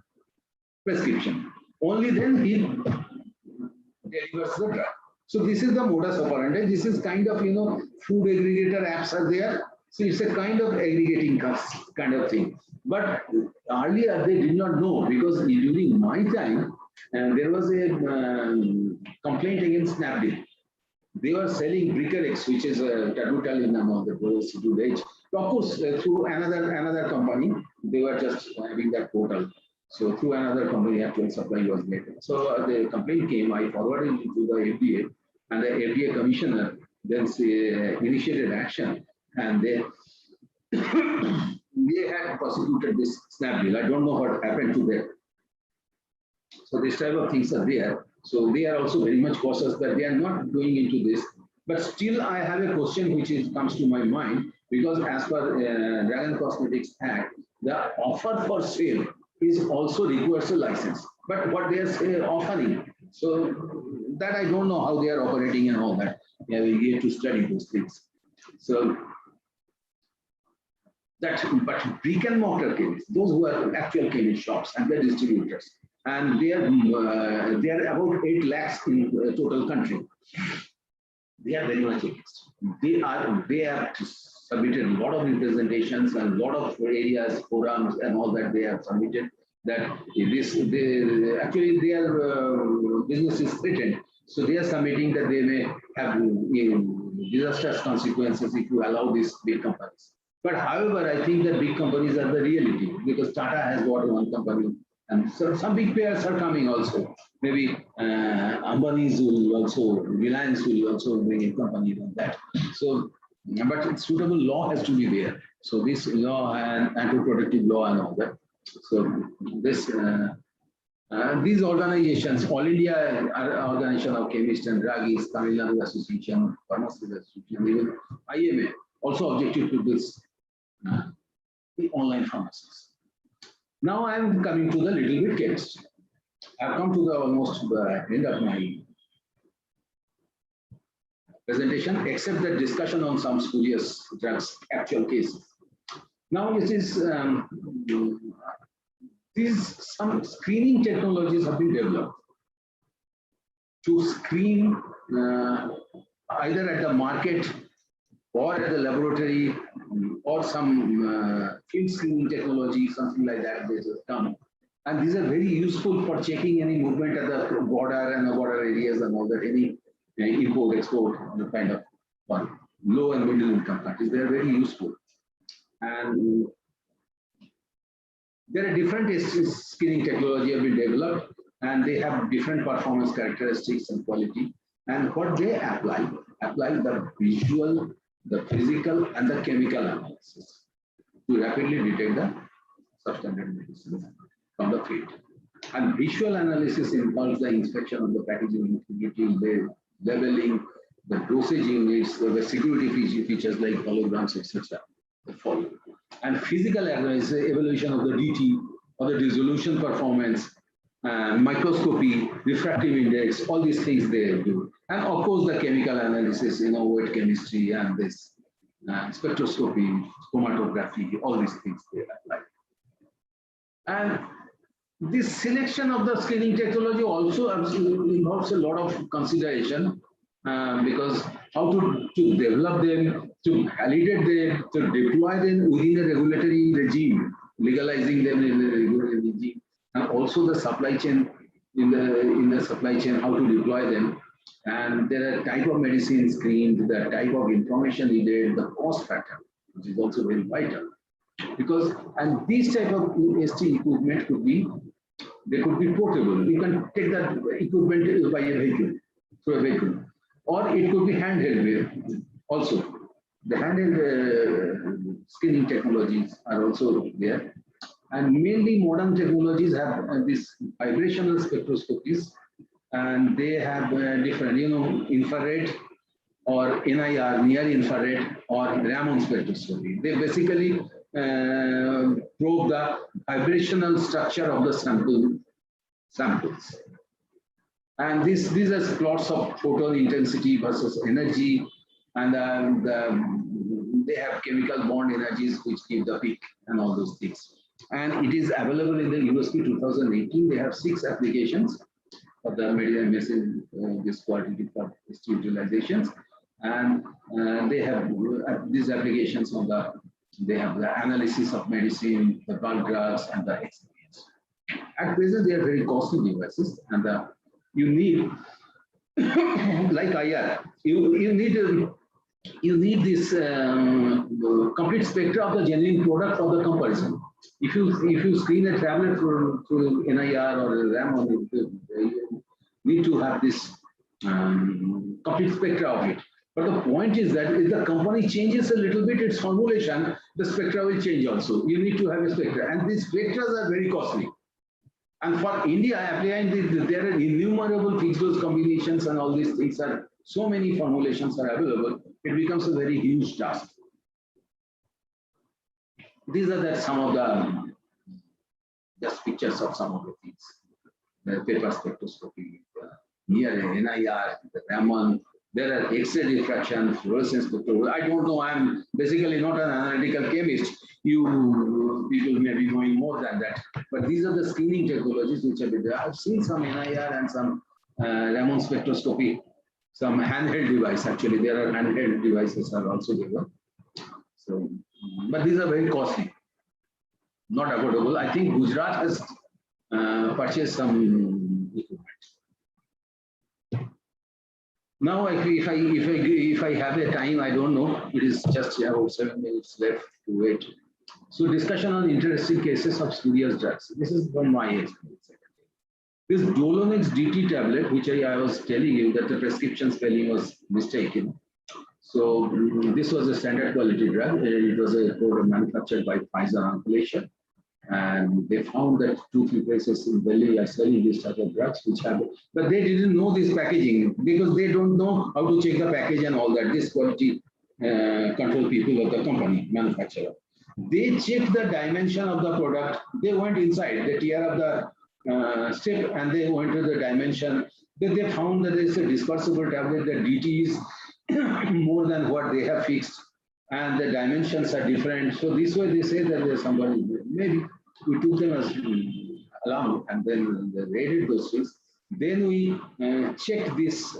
prescription. Only then he delivers the drug. So this is the modus operandi. This is kind of, food aggregator apps are there. So it's a kind of aggregating kind of thing. But earlier they did not know, because during my time, there was a complaint against Snapdeal. They were selling Bricarex, which is a Adulterated among the dosage. Of course, through another company, they were just having that portal. So through another company, actual supply was made. So the complaint came, I forwarded it to the FDA, and the FDA commissioner then initiated action, and they had prosecuted this Snapdeal. I don't know what happened to them. So this type of things are there. So they are also very much cautious that they are not going into this. But still, I have a question which comes to my mind, because as per Dragon Cosmetics Act, the offer for sale is also requires a license. But what they are offering, so that I don't know how they are operating and all that. Yeah, we get to study those things. So that, but brick and mortar chemists, those who are actual chemist shops and the distributors, and they are about 8 lakhs in the total country. They are very much against. They have submitted a lot of representations and a lot of areas, forums, and all that they have submitted. That actually their business is threatened. So they are submitting that they may have disastrous consequences if you allow these big companies. But however, I think that big companies are the reality, because Tata has got one company, and so some big players are coming also. Maybe Ambani's will also, Reliance will also bring a company like that. So, but suitable law has to be there. So this law and anti-productive law and all that. So this these organizations, All India Organization of Chemists and Druggists, Tamil Nadu Association, Pharmaceutical Association, even IMA also objected to this the online pharmacies. Now I am coming to the little bit chemist. I have come to the almost end of my presentation, except the discussion on some spurious drugs, actual cases. Now it is some screening technologies have been developed to screen either at the market or at the laboratory, or some field screening technology, something like that they just come. And these are very useful for checking any movement at the border and the border areas and all that, any import, export, kind of one. Low and middle income countries, they are very useful. And there are different screening technology have been developed, and they have different performance characteristics and quality. And what they apply the visual, the physical, and the chemical analysis to rapidly detect the substandard medicines from the field. And visual analysis involves the inspection of the packaging integrity, the labeling, the dosage units, the security features like holograms, etc. And physical analysis, evaluation of the DT, or the dissolution performance, microscopy, refractive index, all these things they do. And of course, the chemical analysis, wet chemistry, and this spectroscopy, chromatography, all these things they apply. And this selection of the screening technology also involves a lot of consideration, because how to develop them, to validate them, to deploy them within a regulatory regime, legalizing them in the regulatory regime, and also the supply chain, in the supply chain, how to deploy them. And there are type of medicine screened, the type of information needed, the cost factor, which is also very vital. Because, and these type of ST equipment could be, they could be portable. You can take that equipment by a vehicle, through a vehicle, or it could be handheld also. The handheld screening technologies are also there. And mainly modern technologies have these vibrational spectroscopies, and they have different, infrared, or NIR, near infrared, or Raman spectroscopy. They basically probe the vibrational structure of the samples. And these are plots of photon intensity versus energy, and they have chemical bond energies which give the peak and all those things. And it is available in the USP 2018. They have 6 applications for the medicine, this quality for utilizations, and they have these applications on the. They have the analysis of medicine, the bulk drugs, and the experience. At present, they are very costly devices, and you need, like IR, you need this complete spectrum of the genuine product for the comparison. If you screen a tablet through NIR or RAM, you need to have this complete spectra of it. But the point is that if the company changes a little bit its formulation, the spectra will change also. You need to have a spectra, and these spectras are very costly. And for India, applying there are innumerable fixed dose combinations and all these things are, so many formulations are available, it becomes a very huge task. These are some of the just pictures of some of the things. The paper spectroscopy, near NIR, the Raman, there are X-ray diffraction, fluorescence spectroscopy. I don't know, I'm basically not an analytical chemist. You people may be knowing more than that. But these are the screening technologies which have been there. I've seen some NIR and some Raman spectroscopy, some handheld device. Actually, there are handheld devices are also given. So, but these are very costly, not affordable. I think Gujarat has purchased some equipment. Now, if I have a time, I don't know. It is just about 7 minutes left to wait. So, discussion on interesting cases of spurious drugs. This is from my experience. This Dolonix DT tablet, which I was telling you that the prescription spelling was mistaken. So this was a standard quality drug. It was a product manufactured by Pfizer Oncolation. And they found that 2-3 places in Delhi are selling this type of drugs, which have, but they didn't know this packaging because they don't know how to check the package and all that. This quality control people of the company, manufacturer. They checked the dimension of the product. They went inside, they tear up the strip and they went to the dimension. Then they found that there is a dispersible tablet, the DT is more than what they have fixed. And the dimensions are different. So this way they say that there's somebody, maybe we took them as alarm and then they raided those things. Then we checked this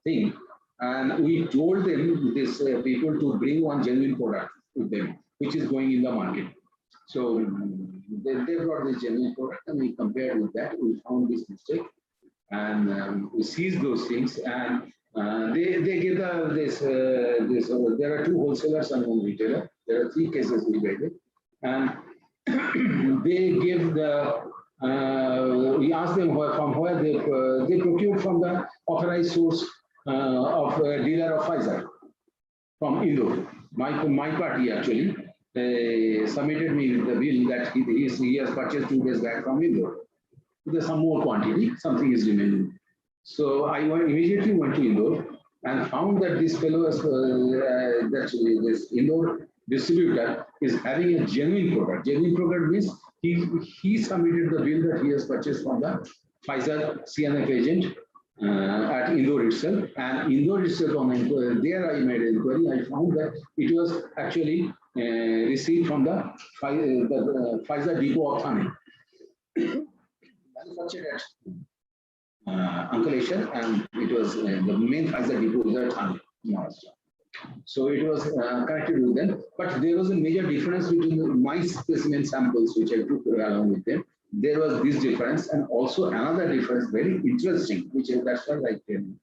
thing and we told them, this people, to bring one genuine product with them, which is going in the market. So they brought this genuine product and we compared with that. We found this mistake and we seized those things and they give there are 2 wholesalers and 1 retailer. There are 3 cases we raided, and they give we asked them from where they procured from the authorized source of a dealer of Pfizer from Indore. My party actually submitted me with the bill that he has purchased 2 days back from Indore. There's some more quantity, something is remaining. So I immediately went to Indore and found that this fellow, this Indore distributor, is having a genuine product. Genuine product means he submitted the bill that he has purchased from the Pfizer CNF agent at Indore itself. And Indore itself, on there I made an inquiry. I found that it was actually received from the Pfizer depot of Thane, manufactured at Oncolation, and it was the main Pfizer depot is at Thane, Maharashtra. So it was connected with them, but there was a major difference between my specimen samples, which I took along with them. There was this difference, and also another difference, very interesting, which that's what I tell you.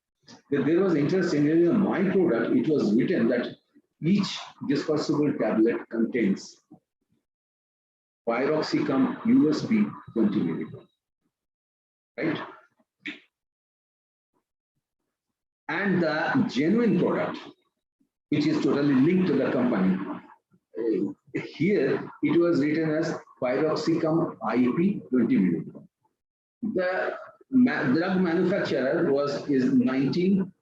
There was interesting in my product. It was written that each dispersible tablet contains pyroxicam USB 20 milligram, right? And the genuine product, which is totally linked to the company, here it was written as pyroxicam IP 20 milligram. The drug manufacturer is 19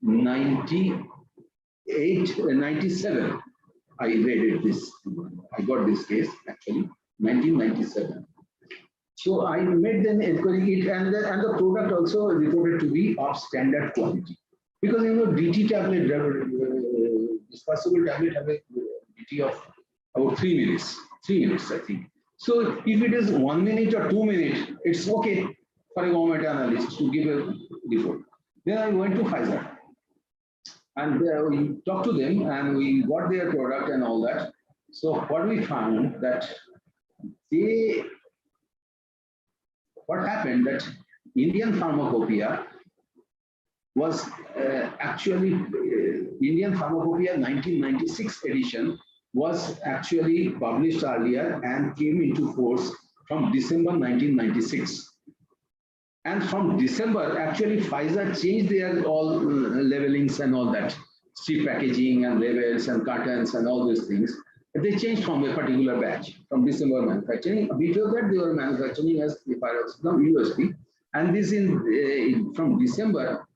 97. I read it this. I got this case actually 1997. So I made them enquiry it, and the product also reported to be of standard quality, because you know DT tablet, dispersible tablet have a DT of about 3 minutes. 3 minutes, I think. So if it is 1 minute or 2 minutes, it's okay for a government analyst to give a report. Then I went to Pfizer, and we talked to them, and we got their product and all that. So what we found that what happened that Indian Pharmacopoeia was actually Indian Pharmacopoeia 1996 edition was actually published earlier and came into force from December 1996. And from December, actually Pfizer changed their all labelings and all that, strip packaging and labels and cartons and all these things. They changed from a particular batch from December manufacturing. Before that, they were manufacturing as pyroxicam USP. And this from December,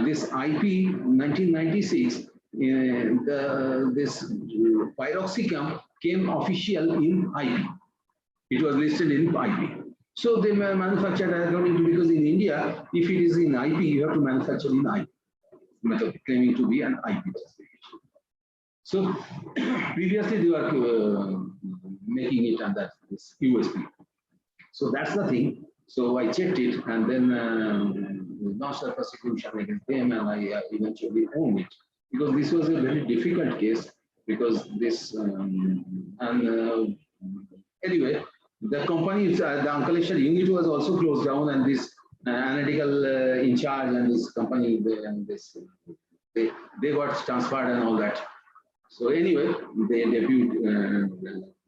this IP 1996, this pyroxicam came official in IP. It was listed in IP. So they manufactured according to, because in India, if it is in IP, you have to manufacture in IP, method claiming to be an IP justification. So previously they were making it under this USP. So that's the thing. So I checked it, and then launched a prosecution against them, and I eventually owned it, because this was a very difficult case, because this anyway, the company, the collection unit was also closed down, and this analytical in charge and this company, they got transferred and all that. So anyway, they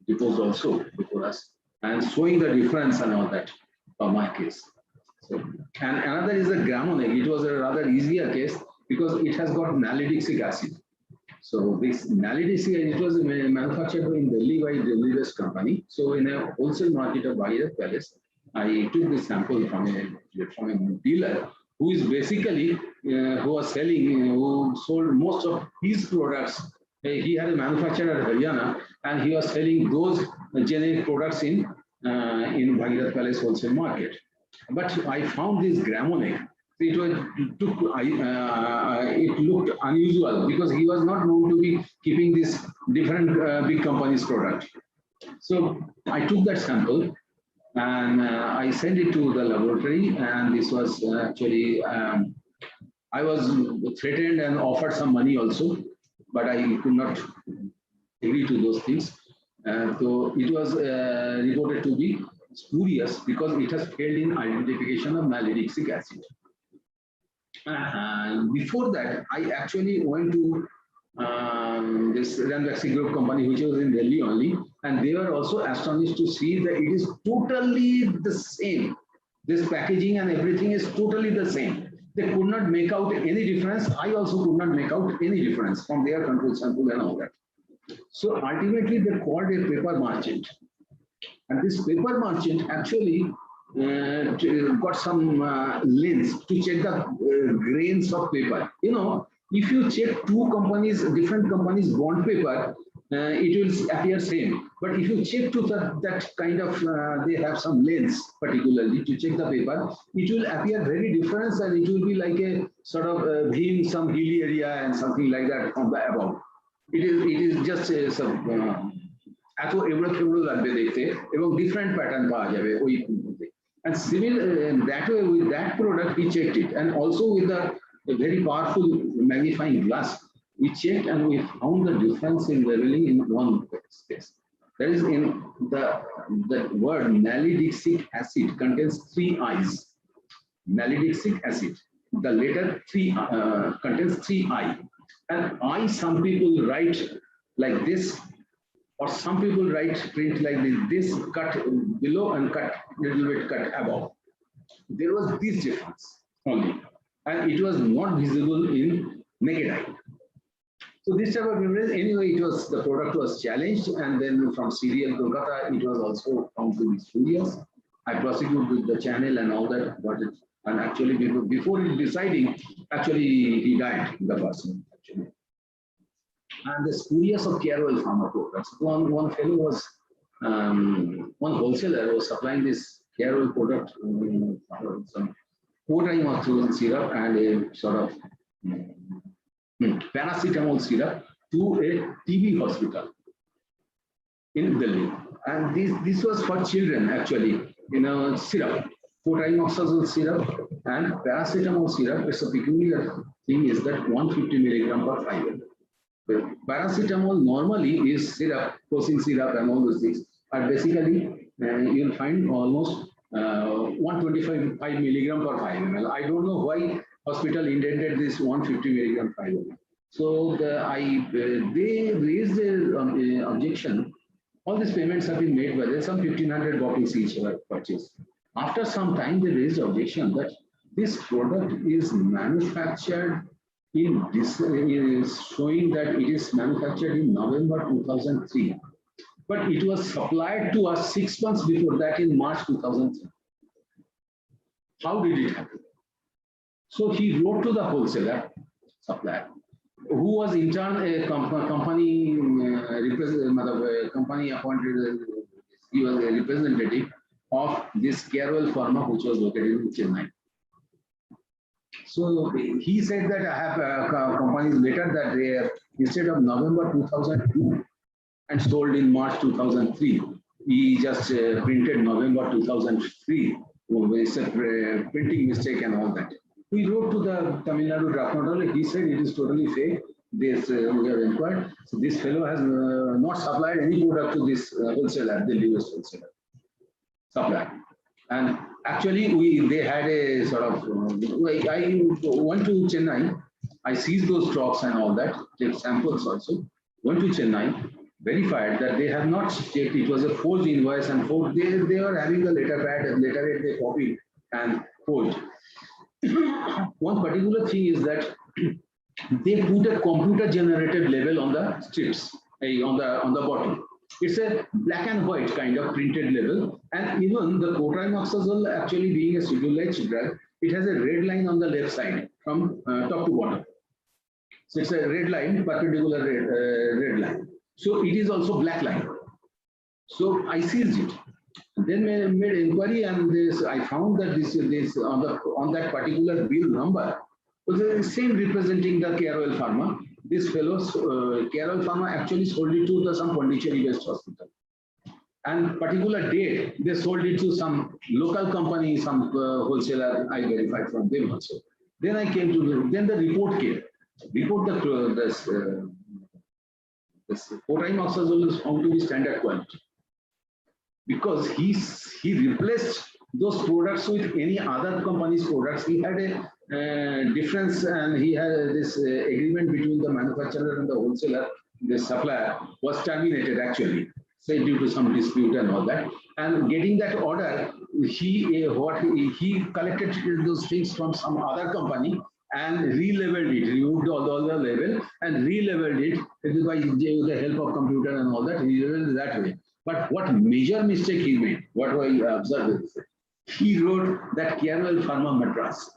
deposed also before us, and showing the difference and all that for my case. So, and another is the Gramoneg. It was a rather easier case because it has got nalidixic acid. So this nalidixic, it was manufactured in Delhi by Delhi-based company. So in a wholesale market of Bhagirat Palace, I took this sample from a dealer who is basically who was selling, who sold most of his products. He had a manufacturer at Haryana, and he was selling those generic products in Bhagirat Palace wholesale market. But I found this Gramoneg. It looked unusual because he was not known to be keeping this different big companies' product. So I took that sample and I sent it to the laboratory, and this was actually I was threatened and offered some money also, but I could not agree to those things. So it was reported to be spurious because it has failed in identification of nalidixic acid. Before that, I actually went to this Ranbaxy Group company, which was in Delhi only, and they were also astonished to see that it is totally the same. This packaging and everything is totally the same. They could not make out any difference. I also could not make out any difference from their control sample and all that. So ultimately, they called a paper merchant, and this paper merchant actually got some lens to check the grains of paper. You know, if you check two companies, different companies' bond paper, it will appear same. But if you check to that kind of, they have some lens particularly to check the paper, it will appear very different, and it will be like a sort of being some hilly area and something like that from the above. It is just some এত এবড়ো খেবড়ো লাগবে দেখতে এবং different pattern পাওয়া যাবে ওই মধ্যে and similar that way with that product we checked it, and also with a very powerful magnifying glass we checked, and we found the difference in leveling in one space. That is, in the word nalidixic acid contains 3 I's. Nalidixic acid, the letter 3 contains 3 I, and I, some people write like this, or some people write print like this cut below and cut little bit cut above. There was this difference only, and it was not visible in naked eye. So this type of difference, anyway, it was, the product was challenged, and then from Serial Kolkata, it was also found to be spurious. I prosecuted with the channel and all that, got it And actually, before deciding, actually he died, the person actually. And the spurious of Carol pharma products. One fellow was one wholesaler was supplying this Carol product, some cotrimoxazole syrup and a sort of paracetamol syrup to a TB hospital in Delhi. And this was for children actually, syrup, cotrimoxazole syrup and paracetamol syrup. It's a peculiar thing is that 150 milligram per 5 ml. Paracetamol normally is syrup, cosin syrup and all those things are basically, you'll find almost 125 milligram per 5 ml. I don't know why hospital intended this 150 milligram 5 ml. So they raised the objection. All these payments have been made by them, some 1,500 bottles each were purchased. After some time, they raised objection that this product is manufactured is showing that it is manufactured in November 2003, but it was supplied to us 6 months before that in March 2003. How did it happen? So he wrote to the wholesaler supplier, who was in turn a company company appointed. He was a representative of this Carol Pharma, which was located in Chennai. So he said that I have companies later that they instead of November 2002 and sold in March 2003, he just printed November 2003. It's a printing mistake and all that. We wrote to the Tamil Nadu draft notary. He said it is totally fake. This we have inquired. So this fellow has not supplied any product to this wholesaler, the US wholesaler supplier. And actually, they had a sort of. I went to Chennai. I seized those stocks and all that. Take samples also. Went to Chennai, verified that they have not checked. It was a forged invoice and forged. They were having the letterpad and letterhead they copied and forged. One particular thing is that they put a computer-generated label on the strips, on the bottle. It's a black and white kind of printed label, and even the cotrimoxazole, actually being a Schedule H drug, it has a red line on the left side from top to bottom. So it's a red line, perpendicular red line. So it is also black line. So I seized it. Then made inquiry, and I found that this on that particular bill number was the same representing the Carol Pharma. This fellow's Carol Pharma actually sold it to some Pondicherry-based hospital. And particular date, they sold it to some local company, some wholesaler. I verified from them also. Then I came to then the report came. Report this cotrimoxazole is found to be standard quality, because he replaced those products with any other company's products. He had a difference, and he had this agreement between the manufacturer and the wholesaler. The supplier was terminated actually, say due to some dispute and all that. And getting that order, he collected those things from some other company and re-labeled it, removed all the label and re-labeled it by the help of computer and all that. He labeled that way. But what major mistake he made, what I observed is, he wrote that Carol Pharma Madras.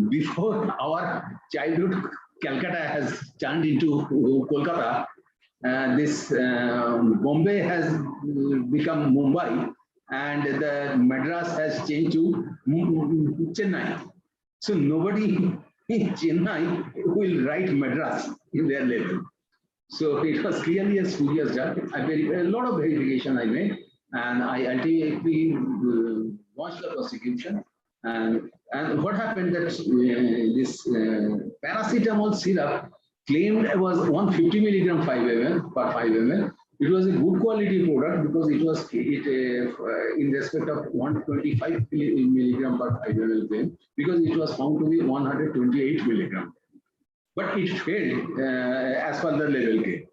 Before our childhood, Calcutta has turned into Kolkata. This Bombay has become Mumbai, and the Madras has changed to Chennai. So nobody in Chennai will write Madras in their label. So it was clearly a spurious drug. A lot of verification I made, and I ultimately launched the prosecution. And what happened that this paracetamol syrup claimed was 150 milligram 5 ml per 5 ml. It was a good quality product because it was in respect of 125 milligram per 5 ml claim, because it was found to be 128 milligram. But it failed as per the label claim.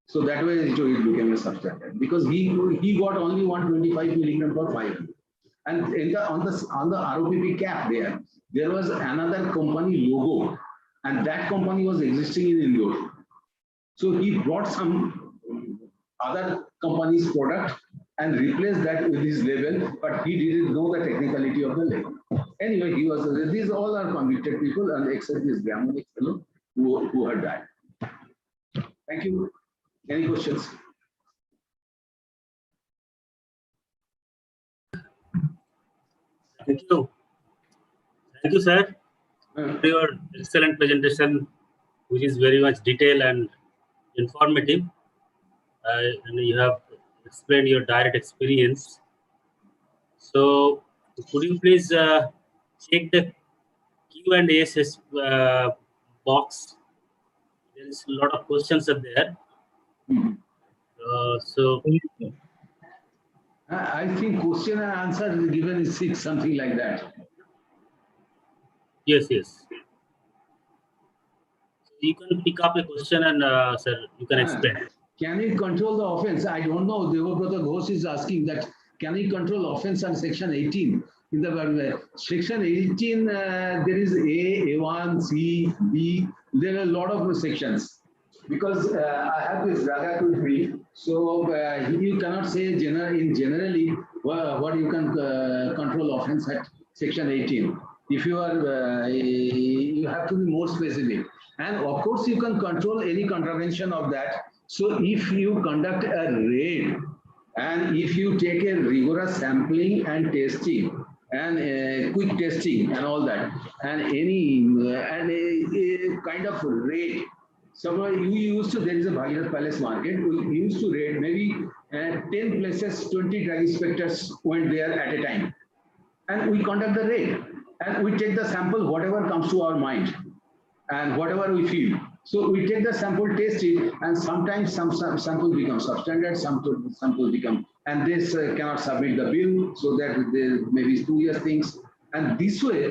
So that way it became a substandard, because he got only 125 milligram per 5 ml. And on the ROPP cap there was another company logo, and that company was existing in Indore. So he brought some other company's product and replace that with his label, but he didn't know the technicality of the label. Anyway, he was, these all are convicted people, and except this Brahmanic fellow who had died. Thank you. Any questions? Thank you. Thank you, sir, for your excellent presentation, which is very much detailed and informative. And you have explained your direct experience. So, could you please check the Q&A box? There is a lot of questions are there. So, I think question and answer given is 6, something like that. yes. You can pick up a question and, sir, you can explain. Can it control the offense? I don't know. Devabrata Ghosh is asking that, can it control offense on section 18? In the section 18, there is A, A1, C, B. There are a lot of sections. Because I have this raga to brief, so you cannot say generally what you can control offense at section 18. If you are, you have to be more specific. And of course, you can control any contravention of that. So if you conduct a raid and if you take a rigorous sampling and testing and quick testing and all that, and any a kind of raid. So you used to, there is a Bhagirath Palace market, we used to raid maybe 10 places, 20 drug inspectors went there at a time. And we conduct the raid and we take the sample, whatever comes to our mind and whatever we feel. So we take the sample, test it, and sometimes some samples become substandard, some samples become, and this cannot submit the bill, so that there may be 2 years things. And this way,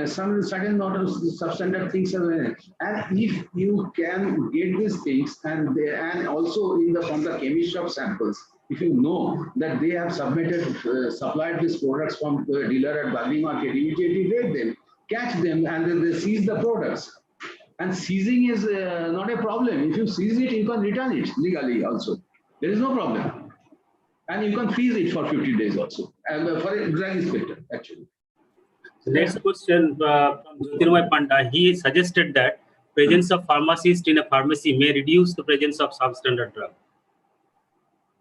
some certain not of substandard things are there. And if you can get these things, and also from the chemist shop samples, if you know that they have supplied these products from the dealer at Bali market, immediately raid them, catch them, and then they seize the products. And seizing is not a problem. If you seize it, you can return it legally also. There is no problem. And you can freeze it for 50 days also, for a drug inspector, actually. The next question from Jyotirmoy Panda. He suggested that presence of pharmacist in a pharmacy may reduce the presence of substandard drug.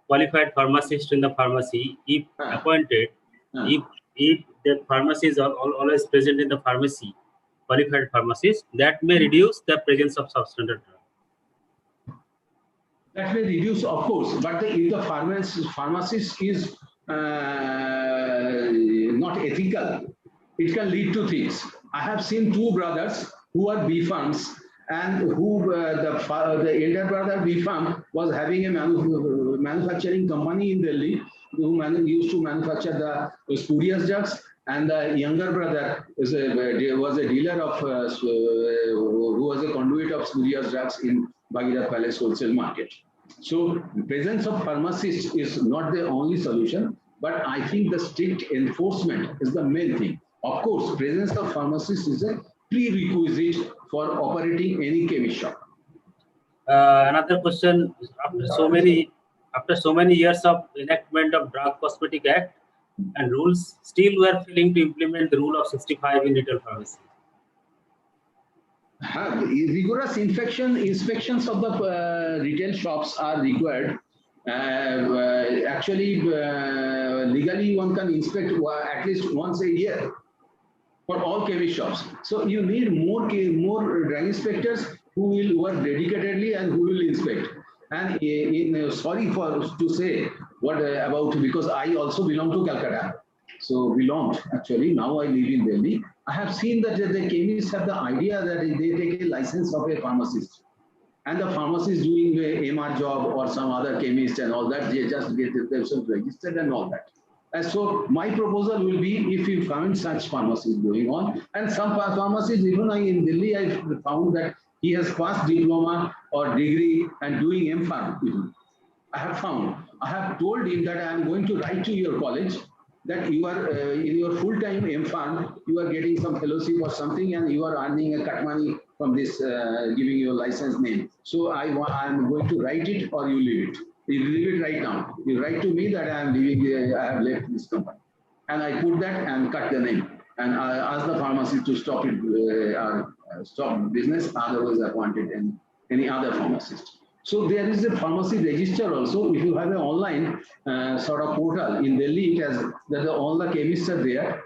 Qualified pharmacist in the pharmacy, if appointed, if the pharmacist are always present in the pharmacy, qualified pharmacist, that may reduce the presence of substandard drug. That may reduce, of course, but if the pharmacist is not ethical, it can lead to things. I have seen 2 brothers who are B firms, and who the elder brother B firm was having a manufacturing company in Delhi, who used to manufacture the spurious drugs, and the younger brother was a dealer of who was a conduit of spurious drugs in Bhagirath Palace wholesale market. So presence of pharmacists is not the only solution, but I think the strict enforcement is the main thing. Of course, presence of pharmacists is a prerequisite for operating any chemist shop. Another question: after so many years of enactment of Drug Cosmetic Act and rules, still we are failing to implement the rule of 65 in retail pharmacy. Rigorous inspections of the retail shops are required. Actually, legally one can inspect at least once a year for all chemist shops. So you need more drug inspectors who work dedicatedly and who will inspect. And sorry to say what about, because I also belong to Calcutta. So belonged actually, now I live in Delhi. I have seen that the chemists have the idea that they take a license of a pharmacist. And the pharmacist doing a MR job or some other chemist and all that, they just get themselves registered and all that. And so my proposal will be, if you find such pharmacies going on, and some pharmacies, even in Delhi, I found that he has passed diploma or degree and doing MPharm. I have told him that I am going to write to your college that you are in your full-time MPharm, you are getting some fellowship or something, and you are earning a cut money from this, giving you a license name. So I am going to write it or you leave it. You leave it right now. You write to me that I am leaving, I have left this company. And I put that and cut the name. And I ask the pharmacy to stop it, stop business, otherwise appointed any other pharmacist. So there is a pharmacy register also. If you have an online sort of portal in Delhi, it has that all the chemists are there,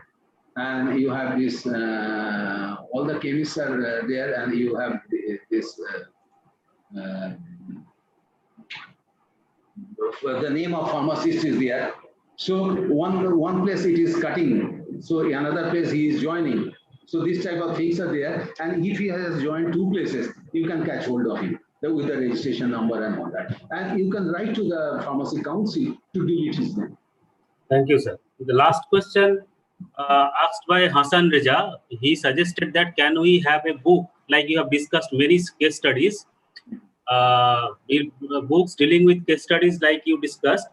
and you have this all the chemists are there, and you have this the name of pharmacist is there. So one place it is cutting, so another place he is joining. So this type of things are there, and if he has joined two places, you can catch hold of him with the registration number and all that, and you can write to the pharmacy council to delete his name. Thank you, sir. The last question asked by Hassan Reza, he suggested that can we have a book, like you have discussed many case studies, books dealing with case studies like you discussed,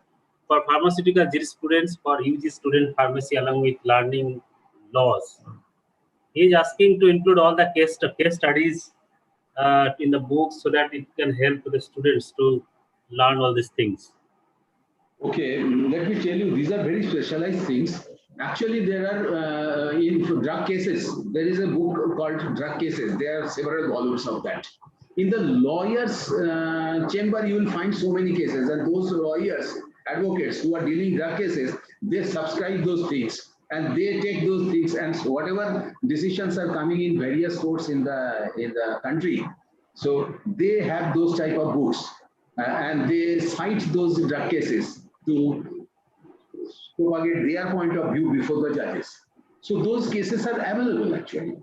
for pharmaceutical jurisprudence for UG student pharmacy along with learning laws. He is asking to include all the case studies in the books so that it can help the students to learn all these things. Okay, let me tell you, these are very specialized things. Actually, there are, in drug cases, there is a book called Drug Cases. There are several volumes of that. In the lawyer's chamber, you will find so many cases, and those lawyers, advocates who are dealing drug cases, they subscribe those things, and they take those things, and whatever decisions are coming in various courts in the country, so they have those type of books, and they cite those drug cases to propagate their point of view before the judges. So those cases are available actually.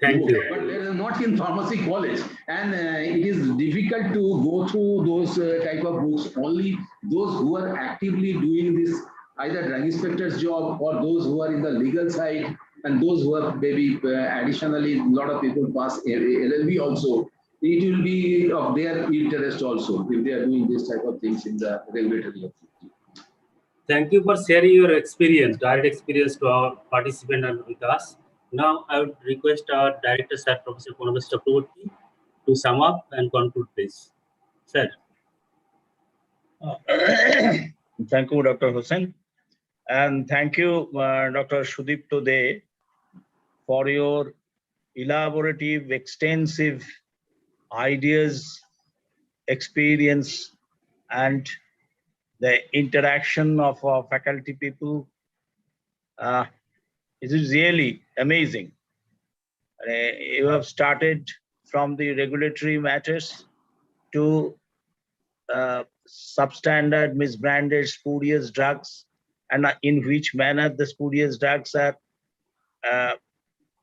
Thank you. But they are not in pharmacy college, and it is difficult to go through those type of books. Only those who are actively doing this, either drug inspector's job or those who are in the legal side, and those who are maybe additionally, a lot of people pass LLB also. It will be of their interest also if they are doing this type of things in the regulatory authority. Thank you for sharing your experience, direct experience to our participant and with us. Now, I would request our Director, Sir, Professor Purnameswar Chakraborty, to sum up and conclude this. Sir. Thank you, Dr. Hussain. And thank you, Dr. Sudipto De, for your elaborative, extensive ideas, experience, and the interaction of our faculty people. It is really amazing. You have started from the regulatory matters to substandard, misbranded, spurious drugs, and in which manner the spurious drugs are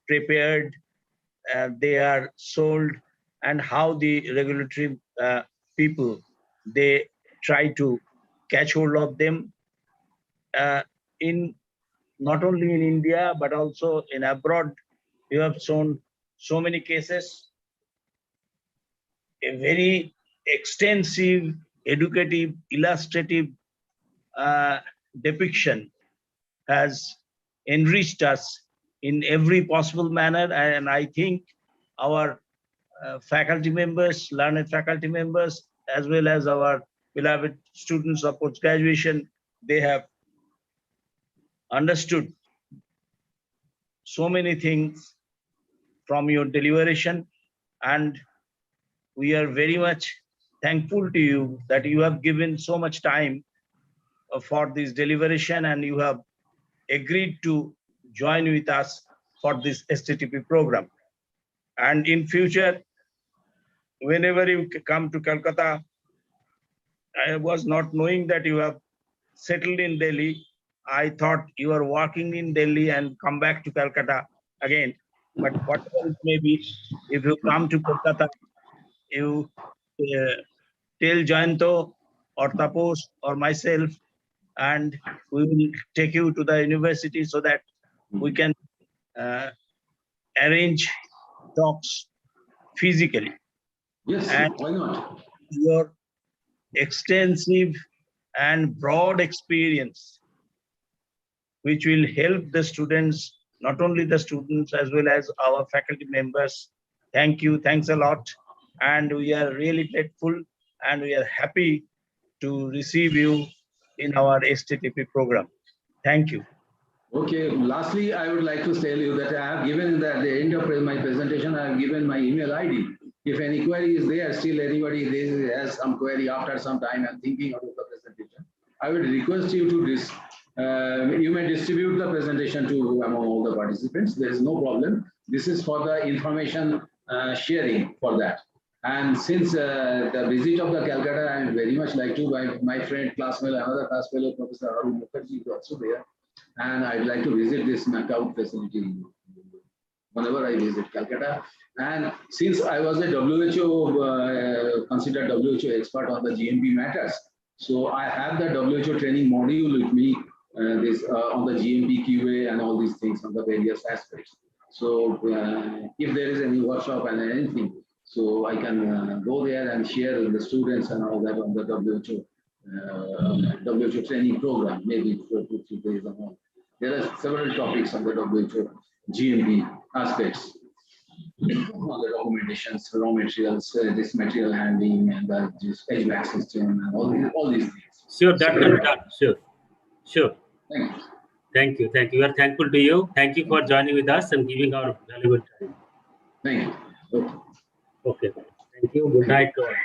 prepared, they are sold, and how the regulatory people, they try to catch hold of them in not only in India, but also in abroad. You have shown so many cases. A very extensive, educative, illustrative depiction has enriched us in every possible manner. And I think our faculty members, learned faculty members, as well as our beloved students of post-graduation, they have understood so many things from your deliberation, and we are very much thankful to you that you have given so much time for this deliberation, and you have agreed to join with us for this STTP program. And in future, whenever you come to Calcutta, I was not knowing that you have settled in Delhi. I thought you are working in Delhi and come back to Calcutta again. But whatever it may be, if you come to Kolkata, you tell Jayanto or Tapos or myself, and we will take you to the university so that we can arrange talks physically. Yes, and why not? Your extensive and broad experience, which will help the students, not only the students, as well as our faculty members. Thank you. Thanks a lot. And we are really grateful. and we are happy to receive you in our STTP program. Thank you. Okay, lastly, I would like to tell you that I have given at the end of my presentation, I have given my email ID. If any query is there, still anybody has some query after some time and thinking about the presentation, I would request you to you may distribute the presentation to among all the participants. There is no problem. This is for the information sharing for that. And since the visit of the Calcutta, I am very much like to my friend, class fellow, another class fellow, Professor Abul is also there. And I'd like to visit this knockout facility whenever I visit Calcutta. And since I was a WHO, considered WHO expert on the GMP matters, so I have the WHO training module with me, on the GMP QA and all these things on the various aspects. So if there is any workshop and anything, so I can go there and share with the students and all that on the WHO training program, maybe for 2-3 days and all. There are several topics on the WHO GMP aspects on the documentations, raw materials, this material handling, and the HVAC system, and all these things. Sure, that can be done. Sure, sure. Thank you. Thank you, thank you. We are thankful to you. Thank you for joining with us and giving our valuable time. Thank you. Okay. Okay. Thank you. Good night to all.